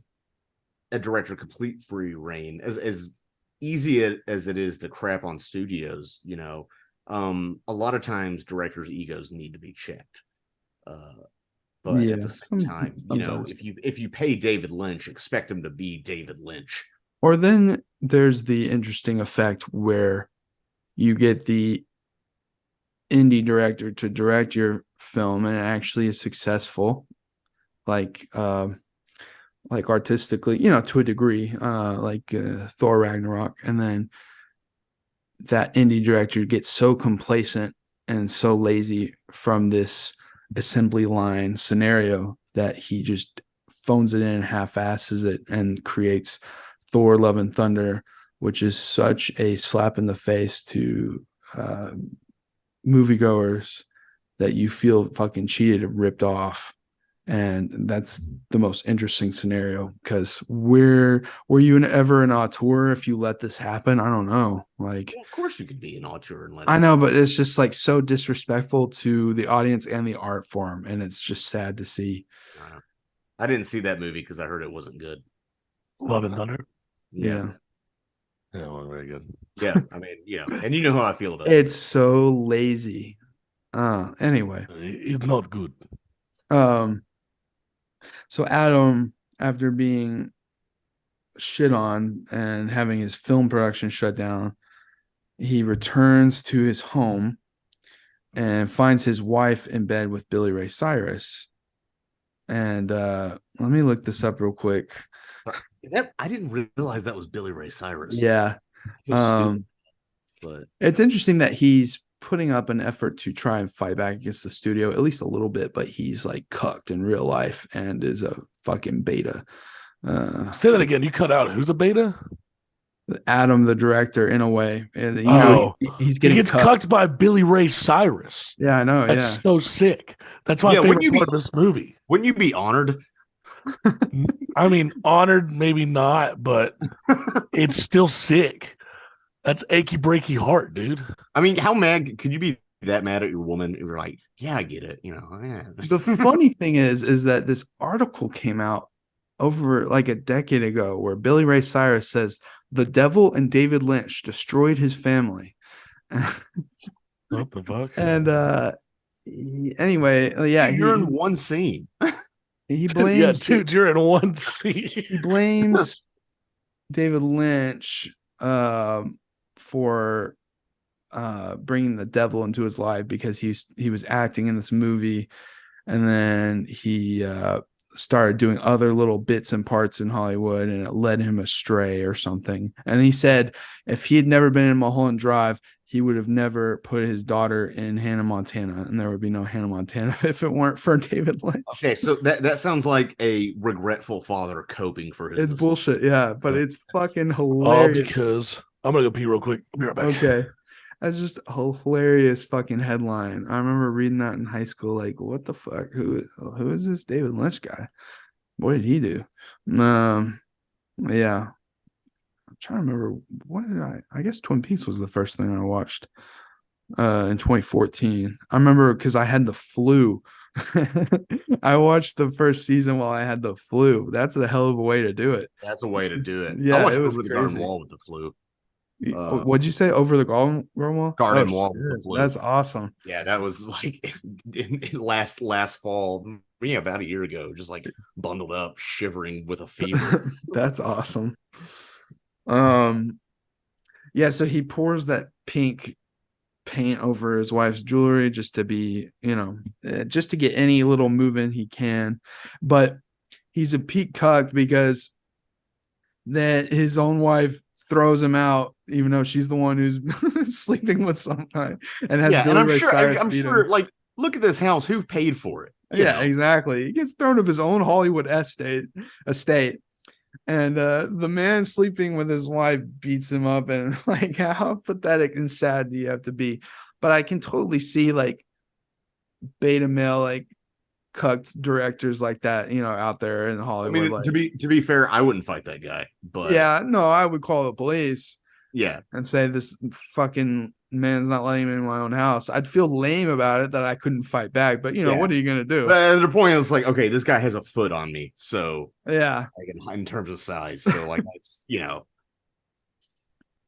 a director complete free reign, as easy as it is to crap on studios. A lot of times directors' egos need to be checked. But at the same time, if you pay David Lynch, expect him to be David Lynch. Or then there's the interesting effect where you get the indie director to direct your film and it actually is successful, like artistically, to a degree, like Thor Ragnarok, and then that indie director gets so complacent and so lazy from this assembly line scenario that he just phones it in, half-asses it, and creates Thor: Love and Thunder, which is such a slap in the face to moviegoers that you feel fucking cheated and ripped off. And that's the most interesting scenario, because were you ever an auteur if you let this happen? I don't know. Like, of course you could be an auteur and let I know, but it's just like so disrespectful to the audience and the art form, and it's just sad to see. I didn't see that movie because I heard it wasn't good. Love and Thunder. Yeah, well, very good. Yeah, I mean, and you know how I feel about it. It's so lazy. Anyway, It's not good. So Adam, after being shit on and having his film production shut down, he returns to his home and finds his wife in bed with Billy Ray Cyrus. And let me look this up real quick. I didn't realize that was Billy Ray Cyrus. Yeah. But it's interesting that he's putting up an effort to try and fight back against the studio, at least a little bit, but he's like cucked in real life and is a fucking beta. Say that again. You cut out. Who's a beta? Adam, the director, in a way. And, he gets cucked by Billy Ray Cyrus. Yeah, I know. That's so sick. That's my favorite part of this movie. Wouldn't you be honored? I mean, honored, maybe not, but it's still sick. That's achy breaky heart, dude. I mean, how mad could you be that mad at your woman, you're like, yeah, I get it. Yeah. The funny thing is that this article came out over like a decade ago where Billy Ray Cyrus says the devil and David Lynch destroyed his family. What the fuck? And anyway, yeah, You're in one scene. he Yeah, blames dude, you're in one scene. he blames David Lynch for bringing the devil into his life because he was acting in this movie, and then he started doing other little bits and parts in Hollywood, and it led him astray or something. And he said if he had never been in Mulholland Drive, he would have never put his daughter in Hannah Montana, and there would be no Hannah Montana if it weren't for David Lynch. Okay, so that sounds like a regretful father coping for his It's mistakes. bullshit, yeah, but it's fucking All hilarious. because I'm gonna go pee real quick. I'll be right back. Okay. That's just a hilarious fucking headline. I remember reading that in high school. Like, what the fuck? Who is this David Lynch guy? What did he do? Yeah. I'm trying to remember. What did I guess Twin Peaks was the first thing I watched in 2014. I remember because I had the flu. I watched the first season while I had the flu. That's a hell of a way to do it. That's a way to do it. Yeah, I watched it was Over the Garden crazy. Wall with the flu. What'd you say? Over the garden wall? Garden Oh, Wall shit. with the flu. That's awesome. Yeah, that was like in last fall. Yeah, about a year ago. Just like bundled up, shivering with a fever. That's awesome. Yeah, so he pours that pink paint over his wife's jewelry just to be, just to get any little movement he can. But he's a peak cuck because that his own wife throws him out, even though she's the one who's sleeping with someone and has Yeah, Billy and Ray Cyrus I'm beat sure, him. like, look at this house. Who paid for it? Yeah, exactly. He gets thrown of his own Hollywood estate, and the man sleeping with his wife beats him up. And like, how pathetic and sad do you have to be? But I can totally see like beta male, like cucked directors like that, out there in I Hollywood. mean, like, to be fair, I wouldn't fight that guy. But yeah, no, I would call the police. Yeah. And say this fucking man's not letting me in my own house. I'd feel lame about it that I couldn't fight back, but what are you gonna do? But the point is like, okay, this guy has a foot on me, so yeah, like in terms of size, so like that's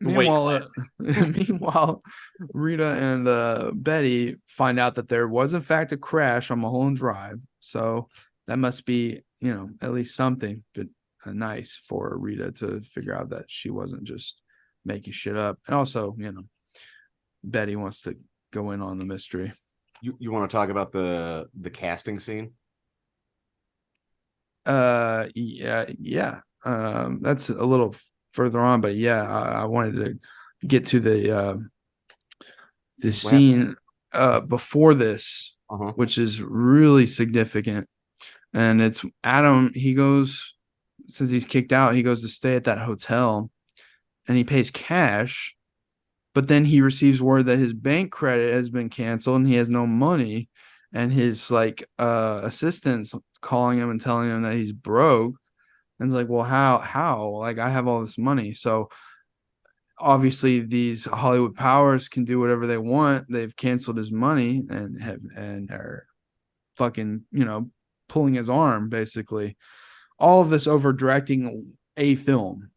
Meanwhile, Rita and Betty find out that there was in fact a crash on Mulholland Drive, so that must be at least something but nice for Rita to figure out that she wasn't just making shit up. And also, Betty wants to go in on the mystery. You want to talk about the casting scene? Yeah. That's a little further on, but yeah, I wanted to get to the scene before this, which is really significant. And it's Adam. He goes, since he's kicked out, he goes to stay at that hotel. And he pays cash, but then he receives word that his bank credit has been canceled and he has no money. And his assistant's calling him and telling him that he's broke. And it's like, well, how? Like, I have all this money. So obviously these Hollywood powers can do whatever they want. They've canceled his money and are fucking, pulling his arm, basically. All of this over directing a film,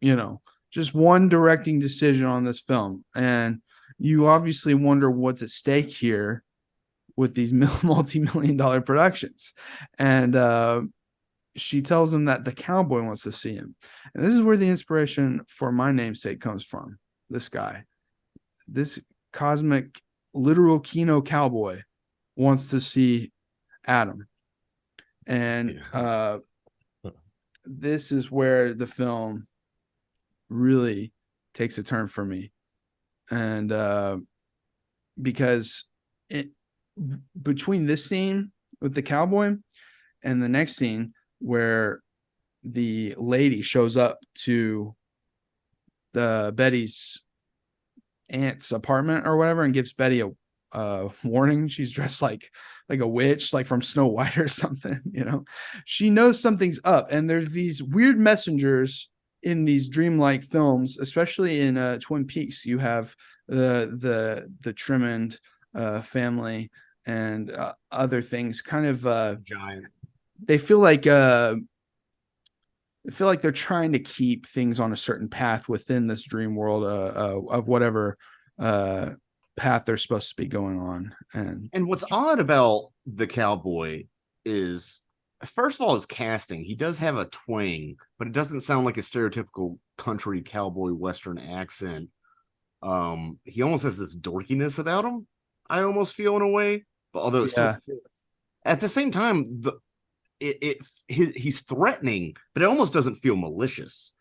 just one directing decision on this film. And you obviously wonder what's at stake here with these multi-million-dollar productions. And she tells him that the cowboy wants to see him. And this is where the inspiration for my namesake comes from. This guy, this cosmic, literal Kino cowboy wants to see Adam. And this is where the film really takes a turn for me. And because between this scene with the cowboy and the next scene where the lady shows up to the Betty's aunt's apartment or whatever and gives Betty a warning, she's dressed like a witch, like from Snow White or something, she knows something's up. And there's these weird messengers in these dreamlike films, especially in Twin Peaks. You have the Trimmond family and other things. Kind of Giant. they feel like they're trying to keep things on a certain path within this dream world of whatever path they're supposed to be going on. And what's odd about the Cowboy is, first of all, his casting. He does have a twang, but it doesn't sound like a stereotypical country cowboy western accent. He almost has this dorkiness about him, I almost feel, in a way, but although it still fits. At the same time, he's threatening, but it almost doesn't feel malicious.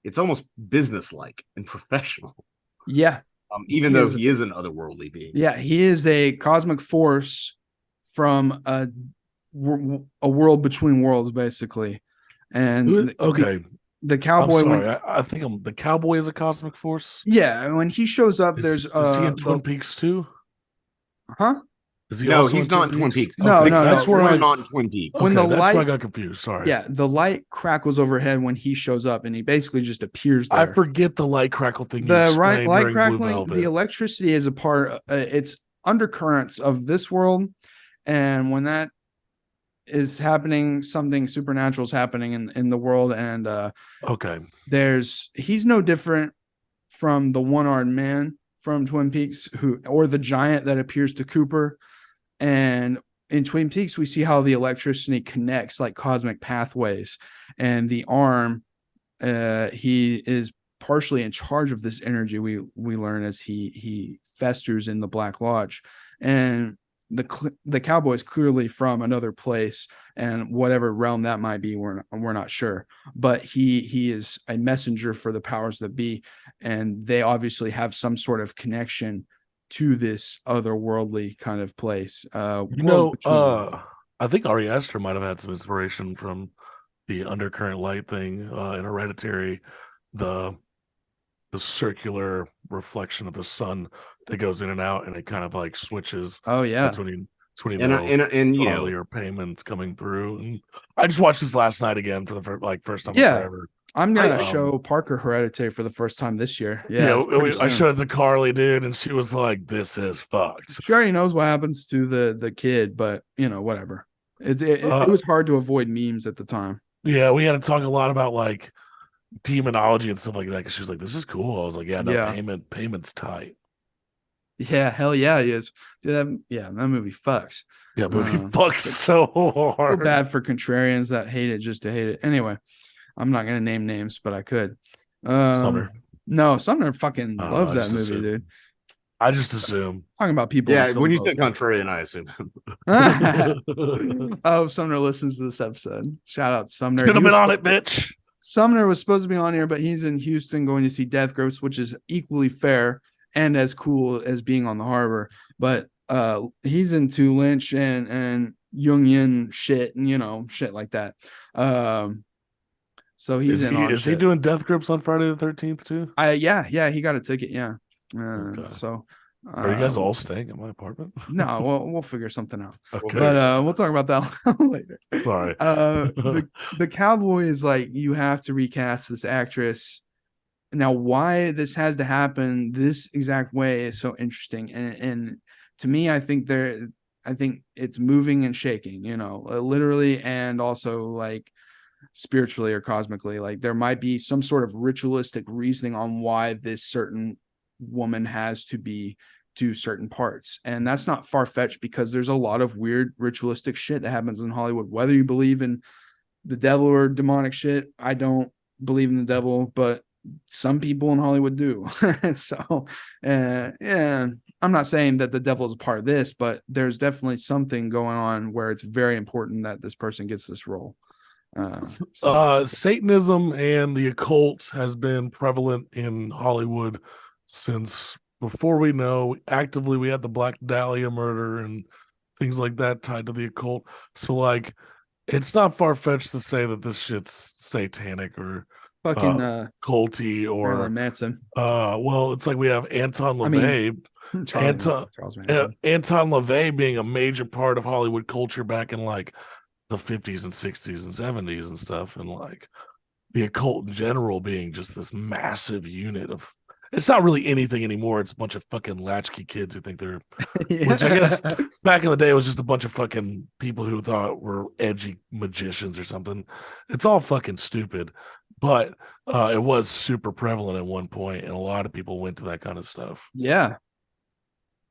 It's almost businesslike and professional. Yeah. Even though he is an otherworldly being. Yeah, he is a cosmic force from a world between worlds, basically. And the Cowboy. I'm sorry, I think the Cowboy is a cosmic force. Yeah, when he shows up, is he in Twin Peaks too? Huh? Is he no, he's not in Twin Peaks. No, that's where I'm not in Twin Peaks. When that's light, why I got confused. Sorry. Yeah, the light crackles overhead when he shows up, and he basically just appears there. I forget the light crackle thing. The light crackling, the electricity is a part. It's undercurrents of this world, and when that is happening, something supernatural is happening in the world. And he's no different from the one-armed man from Twin Peaks, or the giant that appears to Cooper. And in Twin Peaks, we see how the electricity connects like cosmic pathways, and the arm, he is partially in charge of this energy. We learn as he festers in the Black Lodge, and the Cowboy is clearly from another place, and whatever realm that might be, we're not sure. But he is a messenger for the powers that be, and they obviously have some sort of connection to this otherworldly kind of place. I think Ari Aster might have had some inspiration from the undercurrent light thing in Hereditary, the circular reflection of the sun that goes in and out, and it kind of like switches. Oh yeah, that's when you know earlier payments coming through. And I just watched this last night again for the first time forever. I'm gonna show Parker Hereditary for the first time this year. I showed it to Carly, dude, and she was like, "This is fucked." She already knows what happens to the kid, but whatever. It was hard to avoid memes at the time. Yeah, we had to talk a lot about like demonology and stuff like that because she was like, "This is cool." I was like, payment's tight." Yeah, hell yeah, he is. Dude, that movie fucks. Yeah, movie fucks so hard. So bad for contrarians that hate it just to hate it. Anyway. I'm not gonna name names, but I could. Sumner. No, Sumner fucking loves that movie, dude. I just assume. Talking about people. Yeah, when you said contrarian, I assume. Oh, Sumner listens to this episode. Shout out Sumner. Should have been on it, bitch. Sumner was supposed to be on here, but he's in Houston going to see Death Grips, which is equally fair and as cool as being on the harbor. But he's into Lynch and Jungian shit and shit like that. So he's is he doing Death Grips on Friday the 13th too? Yeah, he got a ticket. Yeah. So are you guys all staying at my apartment? No, we'll figure something out. Okay. But we'll talk about that later. Sorry. The Cowboy is like, you have to recast this actress. Now, why this has to happen this exact way is so interesting. And to me, I think it's moving and shaking, literally, and also like spiritually or cosmically. Like there might be some sort of ritualistic reasoning on why this certain woman has to do certain parts, and that's not far-fetched because there's a lot of weird ritualistic shit that happens in Hollywood, whether you believe in the devil or demonic shit. I don't believe in the devil, but some people in Hollywood do. So I'm not saying that the devil is a part of this, but there's definitely something going on where it's very important that this person gets this role. Satanism and the occult has been prevalent in Hollywood since before we know. Actively, we had the Black Dahlia murder and things like that tied to the occult. So like, it's not far-fetched to say that this shit's satanic or fucking culty or Manson. Well, it's like we have Anton LaVey. Anton LaVey being a major part of Hollywood culture back in like the 50s and 60s and 70s and stuff, and like the occult in general being just this massive unit of it's not really anything anymore. It's a bunch of fucking latchkey kids who think they're, Yeah. which I guess back in the day it was just a bunch of fucking people who thought were edgy magicians or something. It's all fucking stupid, but it was super prevalent at one point, and a lot of people went to that kind of stuff. Yeah.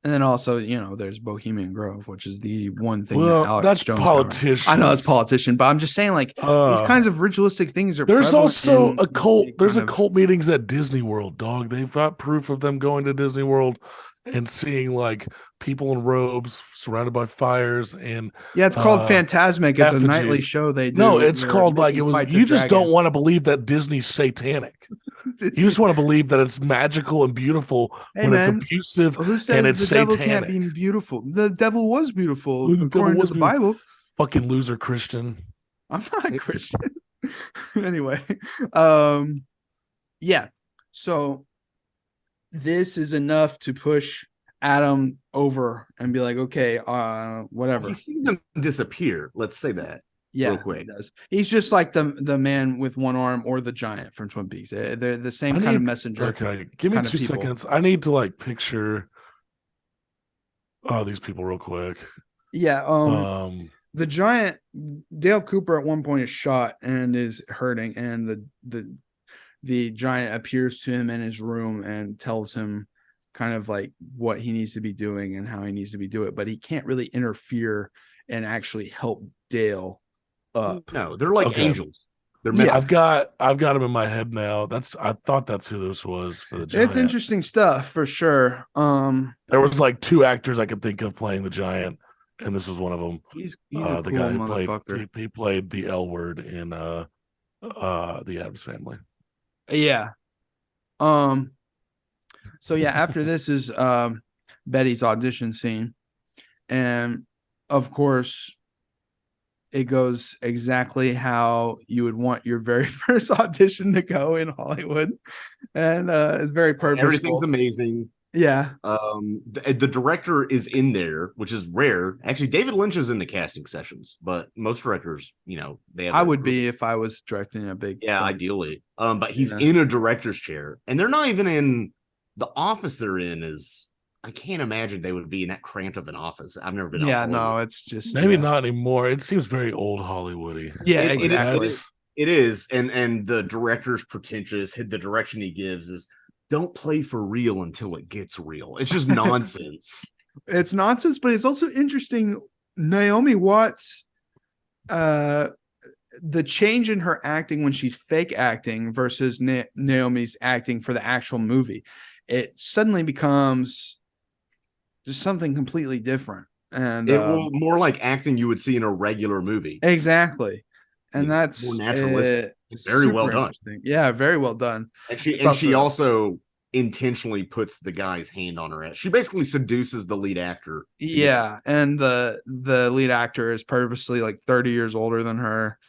And then also, there's Bohemian Grove, which is the one thing Well, that Alex that's Jones politicians. I know it's politician, but I'm just saying, like, these kinds of ritualistic things are. There's also a cult. There's a kind of cult meetings at Disney World, dog. They've got proof of them going to Disney World and seeing like people in robes surrounded by fires and Yeah, it's called Phantasmic. It's a nightly effigies. show they do. No, it's where called like Mickey it was. fights a You just dragon. don't want to believe that Disney's satanic. You just want to believe that it's magical and beautiful Hey, when man, it's abusive who says and it's the satanic. devil can't be beautiful? The devil was beautiful The devil according was to the Bible. Fucking loser Christian. I'm not a Christian. Anyway, yeah. So this is enough to push Adam over and be like, okay, whatever. He sees him disappear. Let's say that. Yeah, real quick. he does. He's just like the man with one arm or the giant from Twin Peaks. They're the same kind of messenger. Okay, give me kind of 2 people. seconds. I need to like picture these people real quick. Yeah. The giant Dale Cooper at one point is shot and is hurting, and the giant appears to him in his room and tells him kind of like what he needs to be doing and how he needs to be doing it, but he can't really interfere and actually help Dale up. No, they're like Okay. angels. They're Yeah. I've got him in my head now. I thought that's who this was for the giant. It's interesting stuff for sure. There was like 2 actors I could think of playing the giant, and this was one of them. He's a The cool guy who motherfucker. he played the L word in the Addams Family. Yeah. So yeah, after this is Betty's audition scene, and of course it goes exactly how you would want your very first audition to go in Hollywood, and it's very purposeful. Everything's amazing. Yeah. The director is in there, which is rare. Actually, David Lynch is in the casting sessions, but most directors, they have. I would be if I was directing a big. Yeah, film. ideally. But he's in a director's chair, and they're not even in the office they're in. I can't imagine they would be in that cramped of an office. I've never been. Yeah, no, it's just maybe not anymore. It seems very old Hollywoody. Yeah, exactly. It is, and the director's pretentious. The direction he gives is, don't play for real until it gets real. It's just nonsense. It's nonsense, but it's also interesting. Naomi Watts, the change in her acting when she's fake acting versus Naomi's acting for the actual movie, it suddenly becomes just something completely different. And it will more like acting you would see in a regular movie. Exactly. And that's more naturalistic. Very well done. Yeah, very well done. And she also intentionally puts the guy's hand on her ass. She basically seduces the lead actor. Yeah, and the lead actor is purposely like 30 years older than her,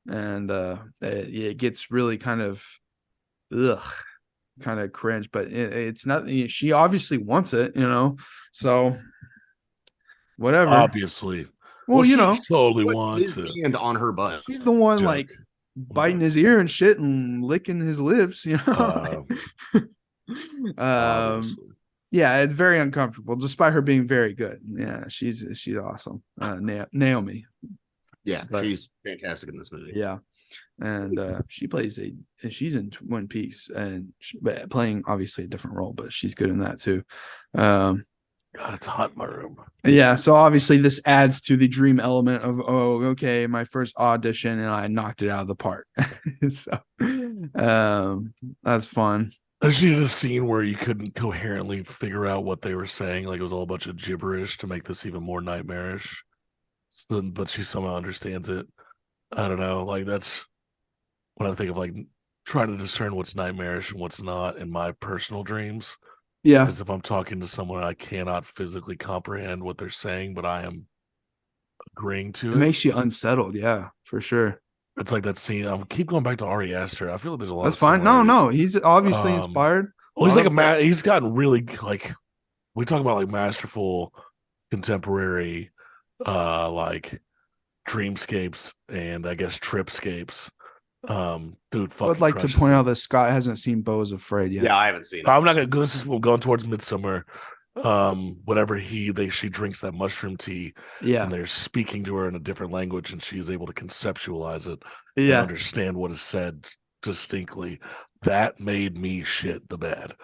and it gets really kind of cringe, but it's not. She obviously wants it, so whatever. Obviously. Well, she totally wants his it. hand on her butt. She's the one like biting his ear and shit and licking his lips, Yeah, it's very uncomfortable, despite her being very good. Yeah, she's awesome. Naomi. Yeah, she's fantastic in this movie. Yeah, and she's in Twin Peaks and playing obviously a different role, but she's good in that too. God, it's hot in my room. Yeah, so obviously this adds to the dream element of, okay, my first audition and I knocked it out of the park. So that's fun. I just needed a scene where you couldn't coherently figure out what they were saying. Like it was all a bunch of gibberish to make this even more nightmarish. But she somehow understands it. I don't know. Like that's when I think of like trying to discern what's nightmarish and what's not in my personal dreams. Yeah. Because if I'm talking to someone, I cannot physically comprehend what they're saying, but I am agreeing to it. It makes you unsettled. Yeah, for sure. It's like that scene. I keep going back to Ari Aster. I feel like there's a lot. That's fine. No, he's obviously inspired. Well, he's like he's gotten really like. We talk about like masterful, contemporary, like dreamscapes and I guess tripscapes. Dude, I would fucking like to crushes point it. out that Scott hasn't seen Beau is Afraid yet. Yeah, I haven't seen it. I'm not gonna go. This is we're going towards Midsummer. Whenever she drinks that mushroom tea, Yeah. and they're speaking to her in a different language, and she's able to conceptualize it and Yeah. understand what is said distinctly. That made me shit the bed.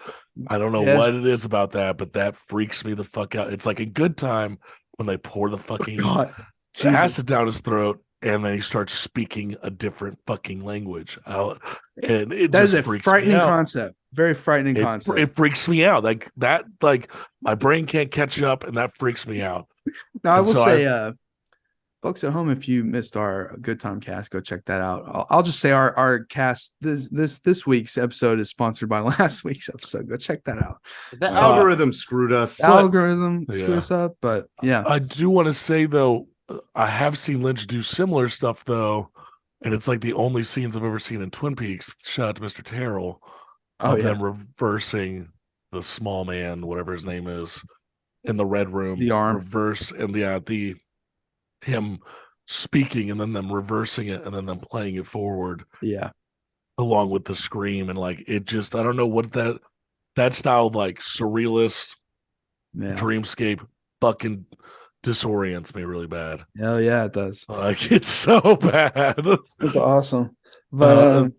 I don't know what it is about that, but that freaks me the fuck out. It's like a good time when they pour the fucking God. Jesus. acid down his throat, and then he starts speaking a different fucking language. And it That is just a freaks me frightening out. concept. Very frightening concept. It freaks me out. Like that, like my brain can't catch up, and that freaks me out. Now, I And will so say, folks at home, if you missed our Good Time cast, go check that out. I'll just say our cast this week's episode is sponsored by last week's episode. Go check that out. The algorithm screwed us. The algorithm screwed yeah. us up, but yeah. I do want to say though, I have seen Lynch do similar stuff though, and it's like the only scenes I've ever seen in Twin Peaks. Shout out to Mr. Terrell of them reversing the small man, whatever his name is, in the red room. The arm. Reverse and him speaking and then them reversing it and then them playing it forward. Yeah. Along with the scream, and like it just, I don't know what that style of like surrealist dreamscape fucking disorients me really bad. Hell yeah, it does. Like it's so bad. It's awesome. But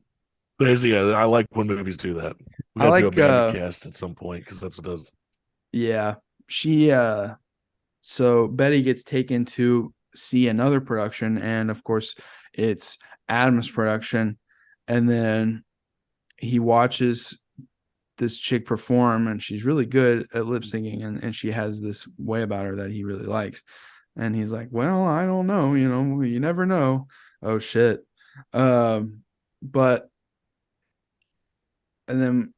I like when movies do that. We gotta do a movie cast at some point because that's what it does. Yeah. So Betty gets taken to see another production, and of course it's Adam's production, and then he watches this chick perform, and she's really good at lip syncing, and she has this way about her that he really likes, and he's like, well, I don't know, you never know. Oh shit. But and then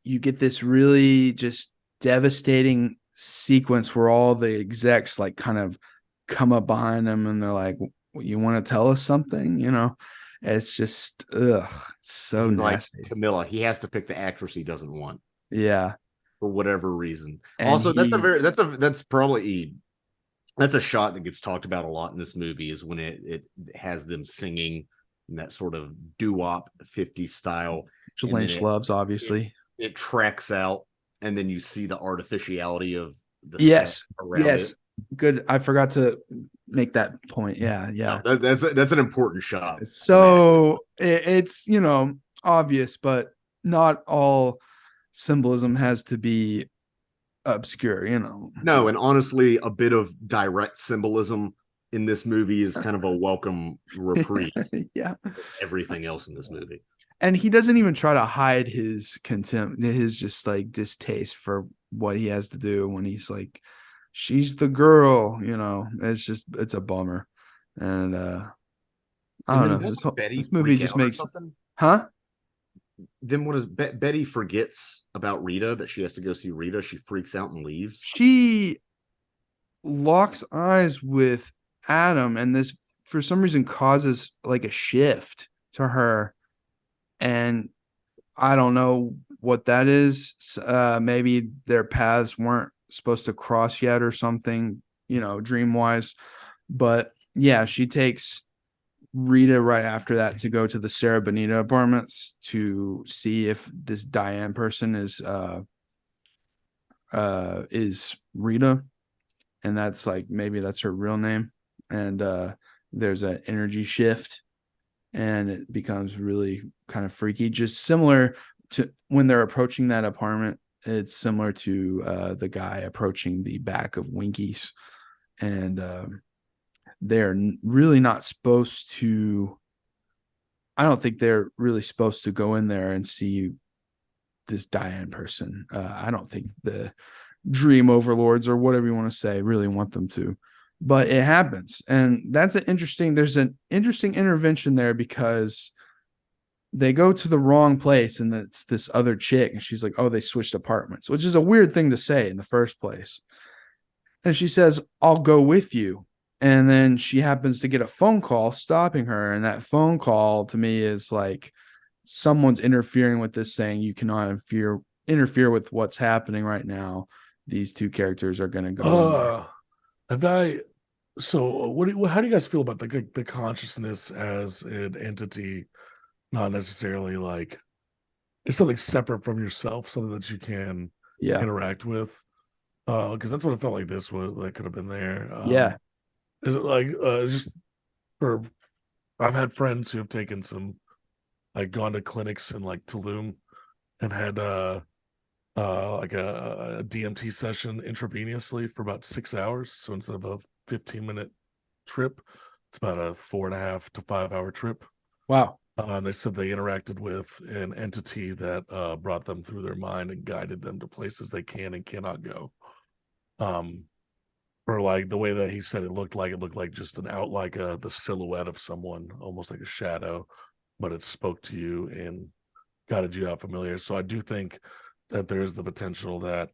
you get this really just devastating sequence where all the execs like kind of come up behind them and they're like, you want to tell us something? It's just it's so nasty. Like Camilla, he has to pick the actress he doesn't want. Yeah. For whatever reason. And also, that's a shot that gets talked about a lot in this movie, is when it has them singing in that sort of doo-wop 50s style. Which Lynch loves, obviously. It tracks out, and then you see the artificiality of the set around it. Good. I forgot to make that point. Yeah. No, that's an important shot. So it's obvious, but not all symbolism has to be obscure. No, and honestly, a bit of direct symbolism in this movie is kind of a welcome reprieve. Yeah. Everything else in this movie. And he doesn't even try to hide his contempt, his just like distaste for what he has to do when he's like, she's the girl, it's a bummer. And I don't know. This movie just makes something. Huh? Then what is Betty forgets about Rita, that she has to go see Rita. She freaks out and leaves. She locks eyes with Adam, and this for some reason causes like a shift to her. And I don't know what that is. Maybe their paths weren't supposed to cross yet or something, dream wise. But yeah, she takes Rita right after that to go to the Sarah Bonita apartments to see if this Diane person is Rita, and that's like, maybe that's her real name. And there's an energy shift, and it becomes really kind of freaky, just similar to when they're approaching that apartment. It's similar to the guy approaching the back of Winky's, and they're really not supposed to. I don't think they're really supposed to go in there and see this Diane person. I don't think the dream overlords, or whatever you want to say, really want them to, but it happens. And there's an interesting intervention there, because they go to the wrong place, and it's this other chick, and she's like, oh, they switched apartments, which is a weird thing to say in the first place. And she says, I'll go with you. And then she happens to get a phone call stopping her. And that phone call to me is like, someone's interfering with this, saying you cannot interfere with what's happening right now. These two characters are going to go. So how do you guys feel about the consciousness as an entity not necessarily like it's something separate from yourself, something that you can Yeah. interact with. Because that's what it felt like this was that could have been there. Yeah. Is it like just for I've had friends who have taken some like gone to clinics in like Tulum and had like a DMT session intravenously for about 6 hours. So instead of a 15-minute trip, it's about a 4.5 to 5 hour trip. Wow. And they said they interacted with an entity that brought them through their mind and guided them to places they can and cannot go. Or like the way that he said it looked like just an out like the silhouette of someone, almost like a shadow, but it spoke to you and guided you out familiar. So I do think that there is the potential that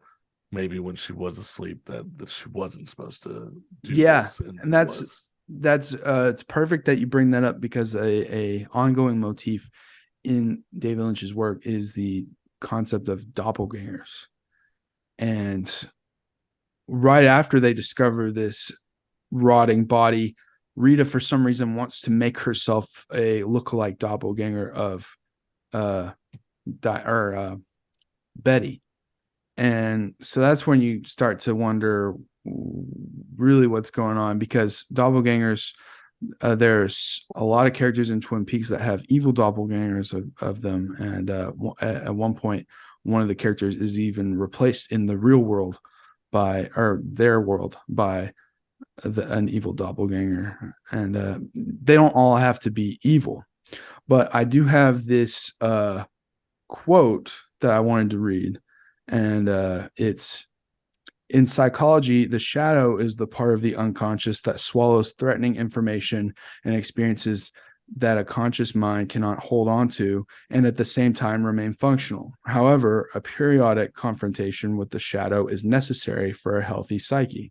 maybe when she was asleep that she wasn't supposed to do this. And that's it's perfect that you bring that up, because a ongoing motif in David Lynch's work is the concept of doppelgangers. And right after they discover this rotting body, Rita for some reason wants to make herself a lookalike doppelganger of Betty. And so that's when you start to wonder really what's going on, because doppelgangers, there's a lot of characters in Twin Peaks that have evil doppelgangers of them. And at one point, one of the characters is even replaced in the real world by an evil doppelganger. And they don't all have to be evil. But I do have this quote that I wanted to read. And it's, in psychology, the shadow is the part of the unconscious that swallows threatening information and experiences that a conscious mind cannot hold on to and at the same time remain functional. However, a periodic confrontation with the shadow is necessary for a healthy psyche.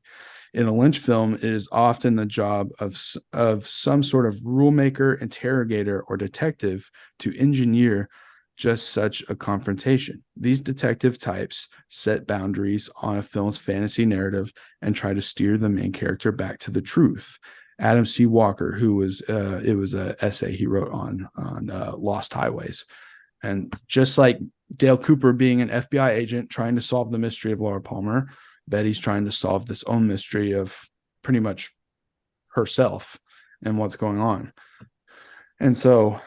In a Lynch film, it is often the job of some sort of rulemaker, interrogator, or detective to engineer just such a confrontation. These detective types set boundaries on a film's fantasy narrative and try to steer the main character back to the truth. Adam C. Walker, who was it was an essay he wrote on Lost Highways. And just like Dale Cooper being an FBI agent trying to solve the mystery of Laura Palmer, Betty's trying to solve this own mystery of pretty much herself and what's going on. And so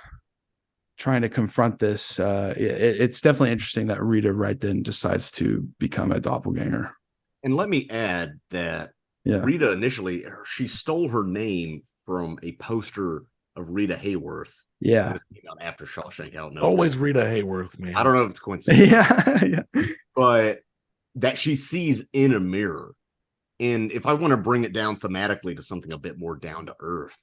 trying to confront this, it's definitely interesting that Rita right then decides to become a doppelganger. And let me add that Rita initially, she stole her name from a poster of Rita Hayworth. Yeah. This came out after Shawshank. I don't know. Always Rita Hayworth, man. I don't know if it's coincidence. Yeah. But that she sees in a mirror. And if I want to bring it down thematically to something a bit more down to earth,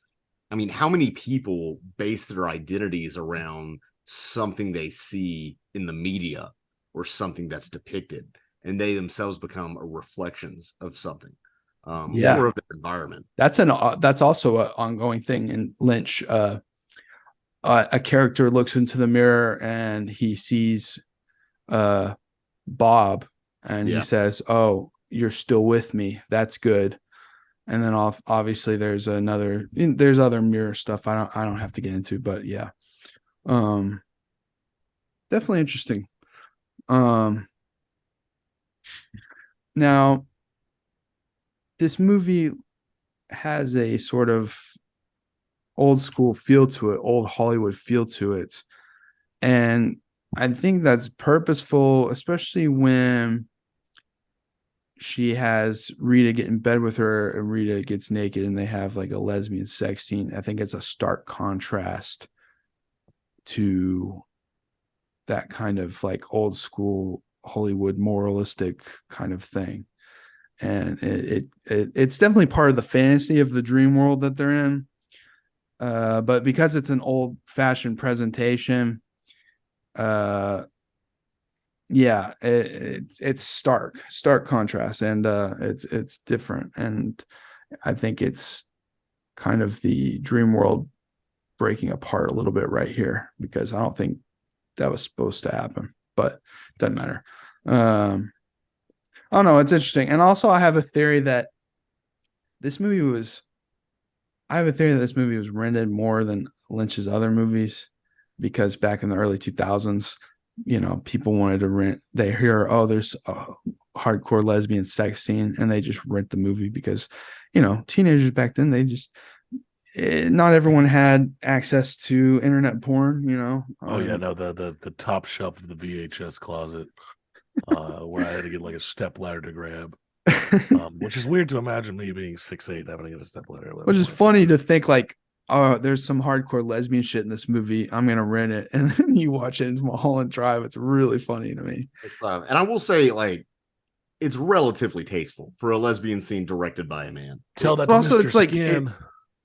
I mean, how many people base their identities around something they see in the media or something that's depicted, and they themselves become a reflections of something, more of the environment. That's also an ongoing thing in Lynch. A character looks into the mirror and he sees Bob, and he says, "Oh, you're still with me. That's good." And then obviously there's other mirror stuff I don't have to get into, but yeah. Definitely interesting. Now this movie has a sort of old school feel to it, old Hollywood feel to it. And I think that's purposeful, especially when she has Rita get in bed with her and Rita gets naked and they have like a lesbian sex scene. I think it's a stark contrast to that kind of like old school Hollywood moralistic kind of thing. And it's definitely part of the fantasy of the dream world that they're in. But because it's an old fashioned presentation, it's stark contrast, and it's different. And I think it's kind of the dream world breaking apart a little bit right here, because I don't think that was supposed to happen, but it doesn't matter. I don't know. It's interesting. And also I have a theory that this movie was rented more than Lynch's other movies, because back in the early 2000s, people wanted to rent. They hear, oh, there's a hardcore lesbian sex scene, and they just rent the movie because, teenagers back then, they just not everyone had access to internet porn. Oh yeah, no, the top shelf of the VHS closet, where I had to get like a step ladder to grab, which is weird to imagine me being 6'8" having to get a step ladder. Which is funny to think like, oh, there's some hardcore lesbian shit in this movie, I'm gonna rent it, and then you watch it in Mulholland Drive. It's really funny to me. And I will say, like, it's relatively tasteful for a lesbian scene directed by a man. Tell that to Also, Mr. it's like Skin.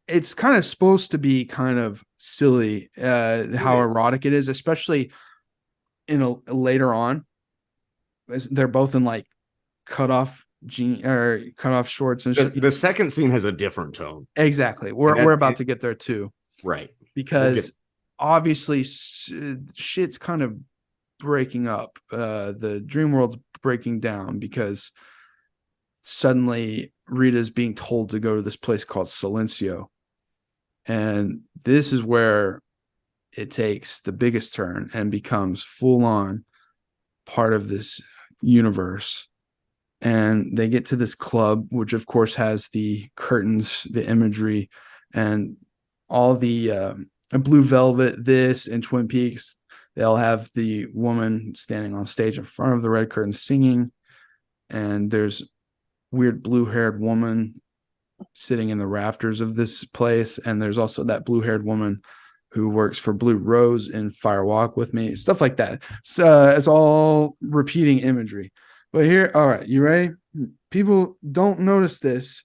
it's kind of supposed to be kind of silly, how erotic it is, especially later on. They're both in like cut off shorts and shit. The second scene has a different tone. Exactly. We're about to get there too. Right. Because obviously shit's kind of breaking up. The dream world's breaking down because suddenly Rita's being told to go to this place called Silencio. And this is where it takes the biggest turn and becomes full on part of this universe. And they get to this club, which of course has the curtains, the imagery, and all the Blue Velvet, this and Twin Peaks. They'll have the woman standing on stage in front of the red curtain singing, and there's weird blue-haired woman sitting in the rafters of this place, and there's also that blue-haired woman who works for Blue Rose in Fire Walk with Me, stuff like that. So it's all repeating imagery. But here, all right, you ready? People don't notice this.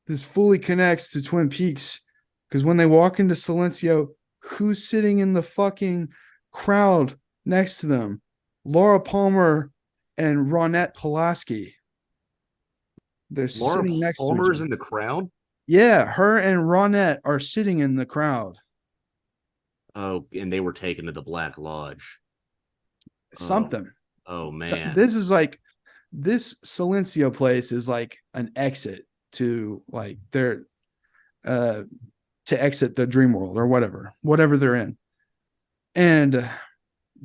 This fully connects to Twin Peaks because when they walk into Silencio, who's sitting in the fucking crowd next to them? Laura Palmer and Ronette Pulaski. They're Laura sitting next Palmer's to in the crowd? Yeah, her and Ronette are sitting in the crowd. Oh, and they were taken to the Black Lodge. Something. Oh man. This is like this Silencio place is like an exit to like their to exit the dream world or whatever they're in. And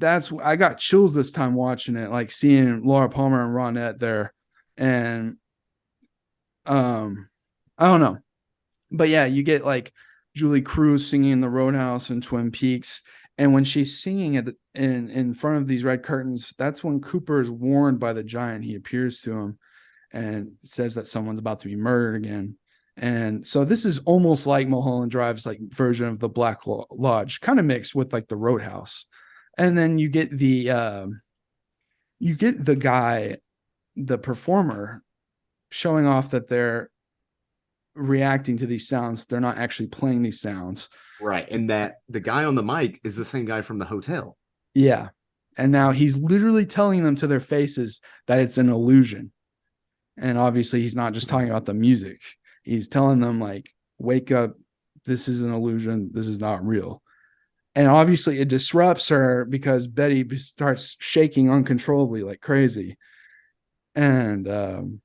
I got chills this time watching it, like seeing Laura Palmer and Ronette there. And I don't know. But yeah, you get like Julie Cruz singing in the Roadhouse and Twin Peaks. And when she's singing in front of these red curtains, that's when Cooper is warned by the giant. He appears to him and says that someone's about to be murdered again. And so this is almost like Mulholland Drive's like version of the Black Lodge, kind of mixed with like the Roadhouse. And then you get the guy, the performer, showing off that they're reacting to these sounds. They're not actually playing these sounds. Right. And that the guy on the mic is the same guy from the hotel. Yeah. And now he's literally telling them to their faces that it's an illusion. And obviously he's not just talking about the music. He's telling them like, wake up. This is an illusion. This is not real. And obviously it disrupts her because Betty starts shaking uncontrollably like crazy. And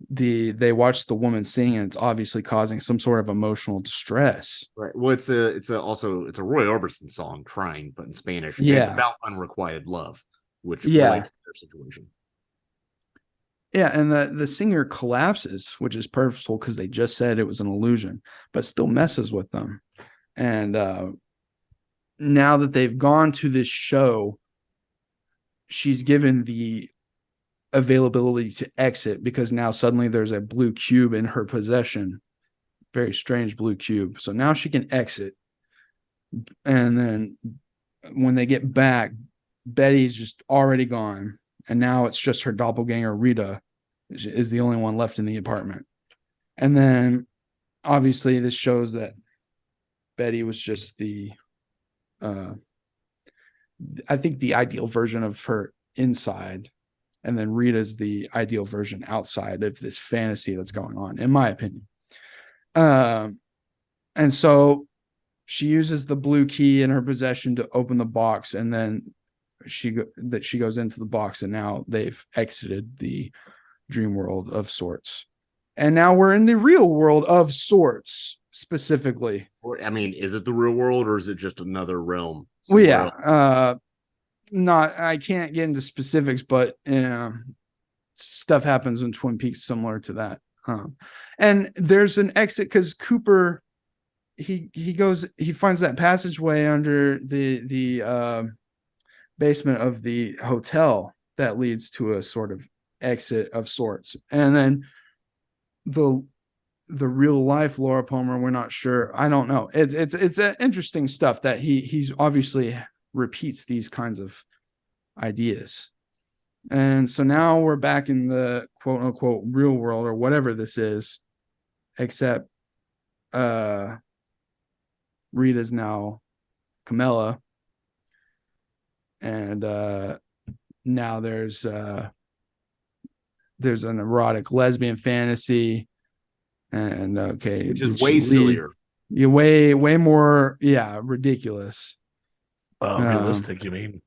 they watch the woman sing, and it's obviously causing some sort of emotional distress. Right. Well, it's a Roy Orbison song, Crying, but in Spanish. Yeah. And it's about unrequited love, which relates to their situation. Yeah, and the singer collapses, which is purposeful because they just said it was an illusion, but still messes with them. And now that they've gone to this show, she's given the availability to exit because now suddenly there's a blue cube in her possession. Very strange blue cube. So now she can exit. And then when they get back, Betty's just already gone. And now it's just her doppelganger, Rita, is the only one left in the apartment. And then obviously this shows that Betty was just I think the ideal version of her inside. And then Rita's the ideal version outside of this fantasy that's going on, in my opinion. And so she uses the blue key in her possession to open the box, and then she goes into the box, and now they've exited the dream world of sorts. And now we're in the real world of sorts. specifically. Or, I mean, is it the real world or is it just another realm? Well, somewhere else? yeah. I can't get into specifics, but stuff happens in Twin Peaks similar to that. And there's an exit because Cooper, he finds that passageway under the basement of the hotel that leads to a sort of exit of sorts. And then the real life Laura Palmer, we're not sure. I don't know. It's interesting stuff that he's obviously repeats these kinds of ideas. And so now we're back in the quote unquote real world or whatever this is, except Rita's now Camilla. And now there's an erotic lesbian fantasy. And okay, which is way sillier. Yeah, way more, ridiculous. Realistic, you mean?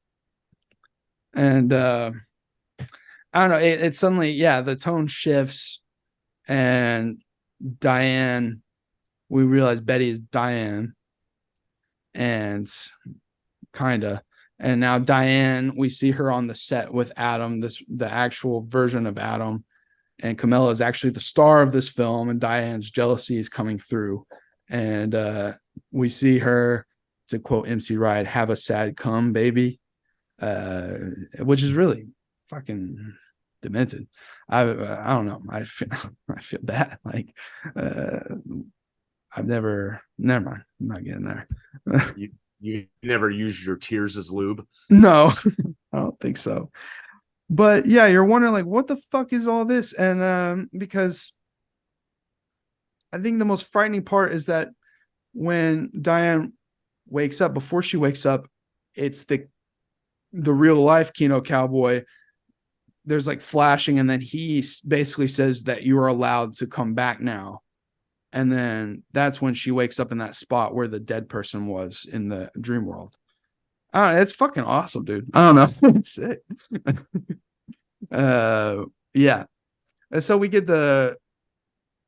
And I don't know, it suddenly, the tone shifts, and Diane, we realize Betty is Diane, and now Diane, we see her on the set with Adam, the actual version of Adam, and Camilla is actually the star of this film, and Diane's jealousy is coming through, and we see her, to quote MC Ride, have a sad come, baby, which is really fucking demented. I don't know. I feel bad. Like I've never mind. I'm not getting there. You never used your tears as lube? No, I don't think so. But yeah, you're wondering like, what the fuck is all this? And because I think the most frightening part is that when Diane wakes up, before she wakes up, it's the real life Kino Kowboy. There's like flashing, and then he basically says that you are allowed to come back now. And then that's when she wakes up in that spot where the dead person was in the dream world. It's fucking awesome, dude. I don't know. It's sick. Yeah. And so we get the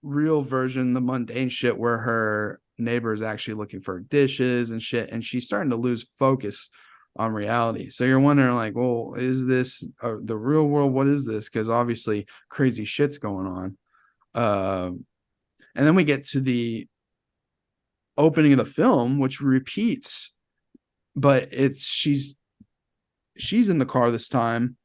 real version, the mundane shit where her neighbor is actually looking for dishes and shit, and she's starting to lose focus on reality. So you're wondering like, well, is this the real world? What is this? Because obviously crazy shit's going on. And then we get to the opening of the film, which repeats, but she's in the car this time,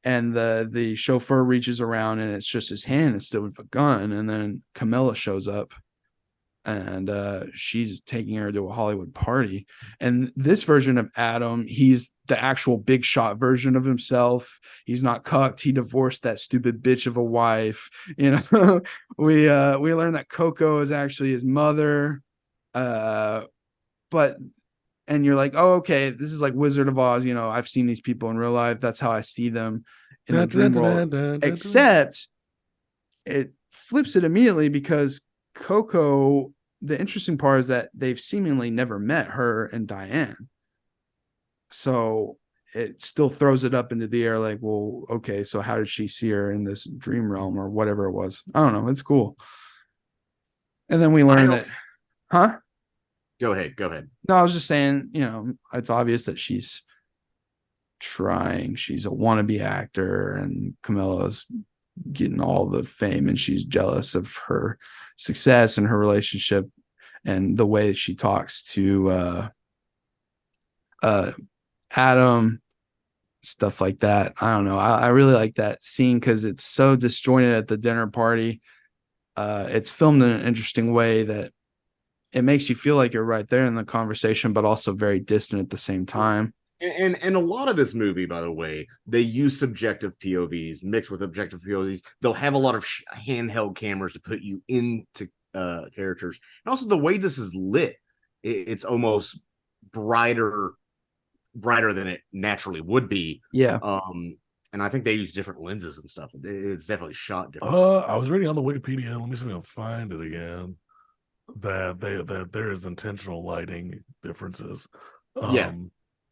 and the chauffeur reaches around, and it's just his hand instead of a gun. And then Camilla shows up, and she's taking her to a Hollywood party. And this version of Adam, he's the actual big shot version of himself. He's not cucked. He divorced that stupid bitch of a wife. We learn that Coco is actually his mother. And you're like, oh, okay, this is like Wizard of Oz. I've seen these people in real life. That's how I see them in the dream world. Except it flips it immediately, because Coco, the interesting part is that they've seemingly never met, her and Diane. So it still throws it up into the air like, well, okay, so how did she see her in this dream realm or whatever it was? I don't know. It's cool. And then we learn that, huh? Go ahead. No, I was just saying, it's obvious that she's trying. She's a wannabe actor, and Camilla's getting all the fame, and she's jealous of her success and her relationship and the way she talks to Adam, stuff like that. I don't know. I really like that scene because it's so disjointed at the dinner party. It's filmed in an interesting way that it makes you feel like you're right there in the conversation, but also very distant at the same time. And a lot of this movie, by the way, they use subjective POVs mixed with objective POVs. They'll have a lot of handheld cameras to put you into characters. And also the way this is lit, it's almost brighter than it naturally would be. Yeah. And I think they use different lenses and stuff. It's definitely shot different. I was reading on the Wikipedia. Let me see if I can find it again. That there is intentional lighting differences.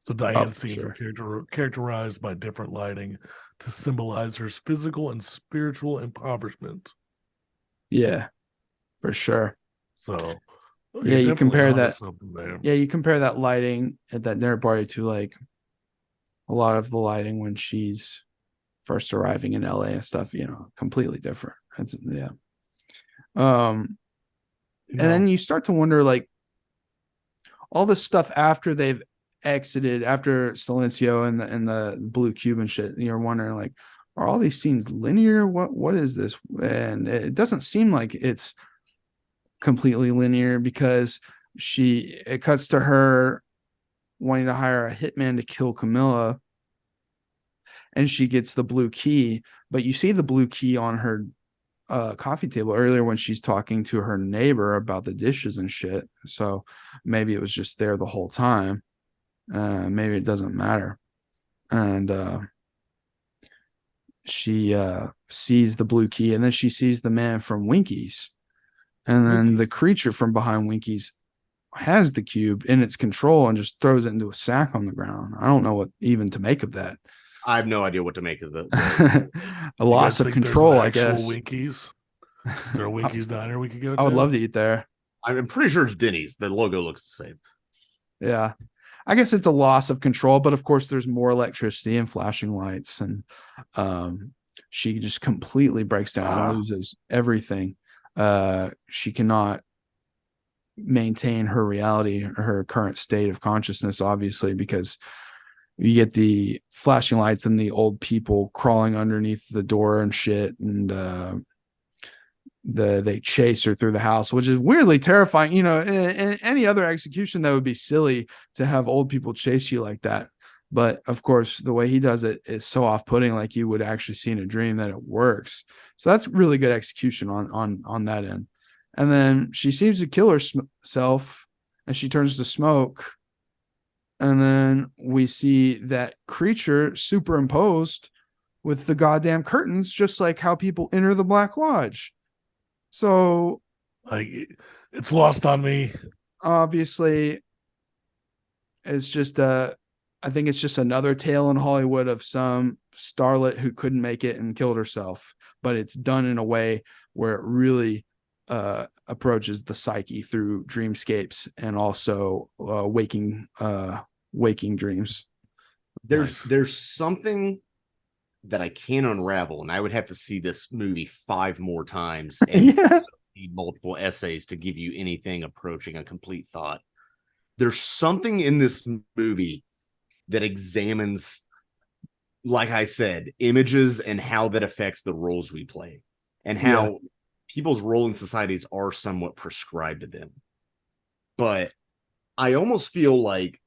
So Diane's scenes are characterized by different lighting to symbolize her physical and spiritual impoverishment. Yeah, for sure. So Yeah, you're you definitely compare onto that. something there. Yeah, you compare that lighting at that dinner party to like a lot of the lighting when she's first arriving in LA and stuff, completely different. Yeah. Um, and then you start to wonder like all this stuff after they've exited, after Silencio and the blue cube and shit, you're wondering like, are all these scenes linear? What is this? And it doesn't seem like it's completely linear because it cuts to her wanting to hire a hitman to kill Camilla, and she gets the blue key, but you see the blue key on her coffee table earlier when she's talking to her neighbor about the dishes and shit. So maybe it was just there the whole time. Maybe it doesn't matter. And she sees the blue key, and then she sees the man from Winkies, and then the creature from behind Winkies has the cube in its control and just throws it into a sack on the ground. I don't know what even to make of that. I have no idea what to make of a loss of control, I guess. Winkies? Is there a Winkies diner we could go to? I would love to eat there. I'm pretty sure it's Denny's. The logo looks the same. Yeah. I guess it's a loss of control, but of course there's more electricity and flashing lights, and she just completely breaks down and loses everything. She cannot maintain her reality, her current state of consciousness, obviously, because you get the flashing lights and the old people crawling underneath the door and shit, and they chase her through the house, which is weirdly terrifying. In any other execution that would be silly to have old people chase you like that, but of course the way he does it is so off-putting, like you would actually see in a dream, that it works. So that's really good execution on that end. And then she seems to kill herself, and she turns to smoke, and then we see that creature superimposed with the goddamn curtains, just like how people enter the Black Lodge. So, like, it's lost on me. Obviously, it's just I think it's just another tale in Hollywood of some starlet who couldn't make it and killed herself, but it's done in a way where it really approaches the psyche through dreamscapes and also waking dreams. There's something that I can't unravel, and I would have to see this movie 5 more times and need multiple essays to give you anything approaching a complete thought. There's something in this movie that examines, like I said, images and how that affects the roles we play, and how people's role in societies are somewhat prescribed to them. But I almost feel like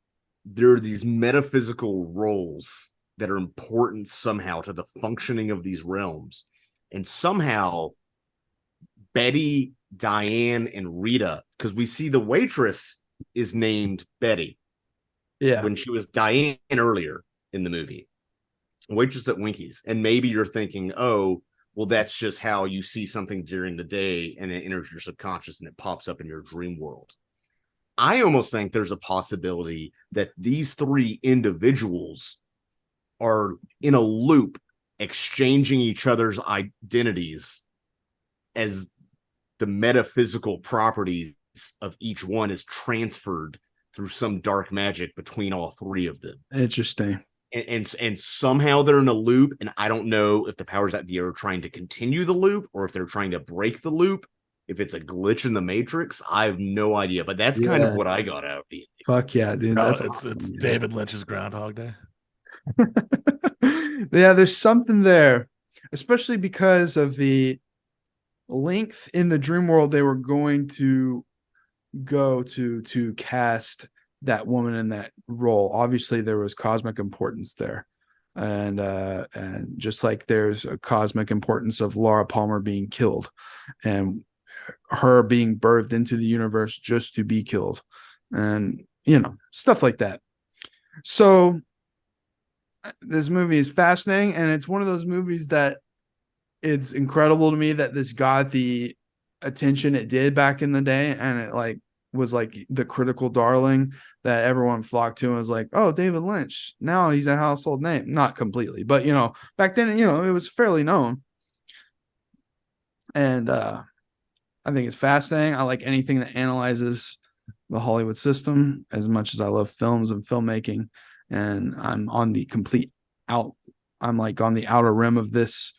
there are these metaphysical roles that are important somehow to the functioning of these realms. And somehow Betty, Diane, and Rita, because we see the waitress is named Betty. Yeah. When she was Diane earlier in the movie. Waitress at Winkies. And maybe you're thinking, oh, well, that's just how you see something during the day and it enters your subconscious and it pops up in your dream world. I almost think there's a possibility that these 3 individuals are in a loop, exchanging each other's identities as the metaphysical properties of each one is transferred through some dark magic between all 3 of them. Interesting. And somehow they're in a loop, and I don't know if the powers that be are trying to continue the loop or if they're trying to break the loop. If it's a glitch in the Matrix, I have no idea. But that's kind of what I got out of the. Fuck yeah, dude. That's awesome. It's David Lynch's Groundhog Day. Yeah, there's something there, especially because of the length in the dream world they were going to go to cast that woman in that role. Obviously, there was cosmic importance there, and just like there's a cosmic importance of Laura Palmer being killed, and her being birthed into the universe just to be killed, and stuff like that. So this movie is fascinating, and it's one of those movies that it's incredible to me that this got the attention it did back in the day, and it was like the critical darling that everyone flocked to and was like, oh, David Lynch, now he's a household name. Not completely, but back then, it was fairly known. And I think it's fascinating. I like anything that analyzes the Hollywood system as much as I love films and filmmaking. And I'm on the complete out. I'm like on the outer rim of this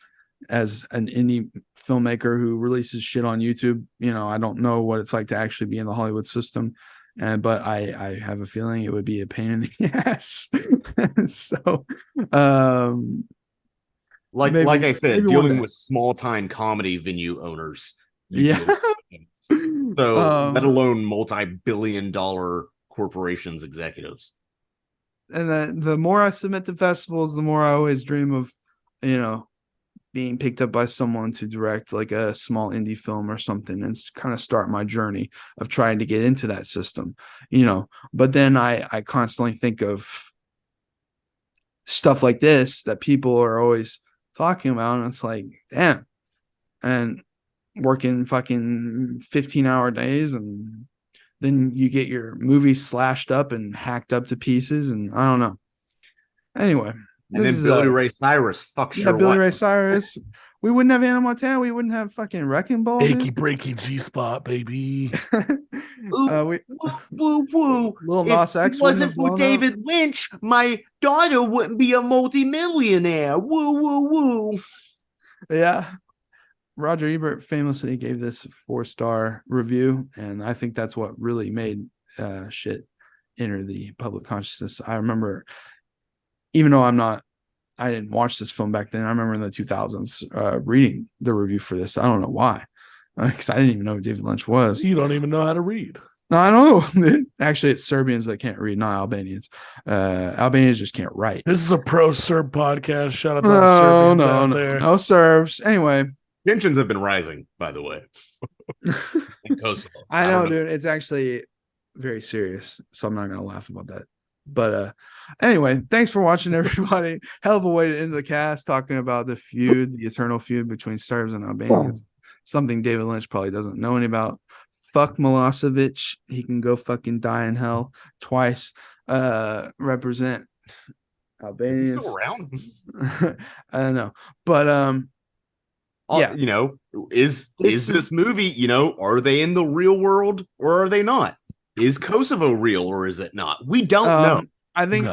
as an indie filmmaker who releases shit on YouTube. You know, I don't know what it's like to actually be in the Hollywood system. But I have a feeling it would be a pain in the ass. So, like maybe, like I said, maybe dealing with small time comedy venue owners. Yeah. So let alone multi-billion-dollar corporations executives. And the more I submit to festivals, the more I always dream of, you know, being picked up by someone to direct like a small indie film or something and kind of start my journey of trying to get into that system, you know. But then I constantly think of stuff like this that people are always talking about, and it's like, damn, and working fucking 15-hour days, and then you get your movie slashed up and hacked up to pieces, and I don't know. Anyway, and then Billy Ray Cyrus fucks your Billy life. Ray Cyrus. We wouldn't have Anna Montana. We wouldn't have fucking Wrecking Ball. Achy breaky G-spot, baby. Woo, woo, woo. Lil Nas X if it wasn't for up. David Lynch, my daughter wouldn't be a multimillionaire. Woo, woo, woo. Yeah. Roger Ebert famously gave this a 4-star review, and I think that's what really made shit enter the public consciousness. I remember, even though I didn't watch this film back then, I remember in the 2000s reading the review for this. I don't know why, because I didn't even know who David Lynch was. You don't even know how to read. No, I don't know. Actually, it's Serbians that can't read, not Albanians. Albanians just can't write. This is a pro-Serb podcast. Shout out to all the Serbians out there. No Serbs. Anyway. Tensions have been rising, by the way. In Kosovo. I know, dude. It's actually very serious, so I'm not going to laugh about that. But anyway, thanks for watching, everybody. Hell of a way to end the cast talking about the feud, the eternal feud between Serbs and Albanians. Something David Lynch probably doesn't know any about. Fuck Milosevic. He can go fucking die in hell twice. Represent Albanians. Is he still around? I don't know. But yeah, you know, is this movie, you know, are they in the real world or are they not? Is Kosovo real or is it not? We don't know. I think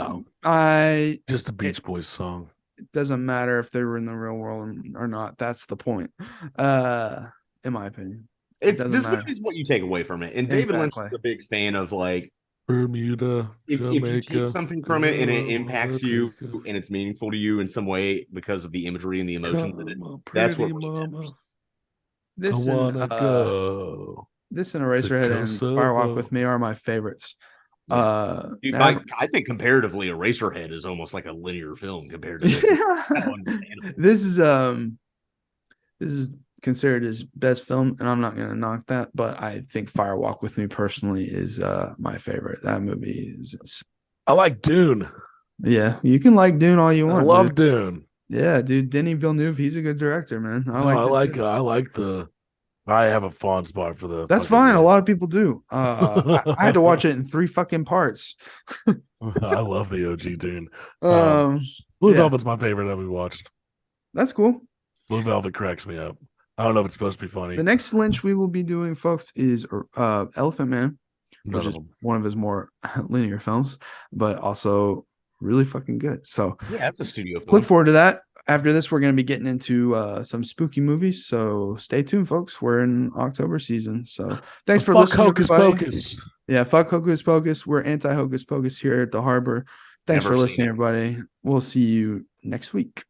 just a Beach Boys song. It doesn't matter if they were in the real world or not. That's the point. In my opinion. This movie is what you take away from it. And David Lynch is a big fan of like Bermuda, if you take something from it and it impacts you and it's meaningful to you in some way because of the imagery and the emotion that that's what this I wanna go. This and Eraserhead and Firewalk with Me are my favorites. Dude, I think comparatively Eraserhead is almost like a linear film compared to this. This is considered his best film, and I'm not going to knock that, but I think Firewalk with Me personally is my favorite. That movie is. I like Dune. Yeah, you can like Dune all you want. I love Dune. Yeah, dude, Denis Villeneuve, he's a good director, man. I have a fond spot for the. That's fine. A lot of people do. I had to watch it in 3 fucking parts. I love the OG Dune. Blue Velvet's my favorite that we watched. That's cool. Blue Velvet cracks me up. I don't know if it's supposed to be funny. The next Lynch we will be doing, folks, is Elephant Man, which is one of his more linear films, but also really fucking good. So yeah, that's a studio film. Look forward to that. After this, we're going to be getting into some spooky movies. So stay tuned, folks. We're in October season. So thanks for listening. Hocus Pocus. Yeah, fuck Hocus Pocus. We're anti Hocus Pocus here at the Harbor. Thanks for listening, everybody. We'll see you next week.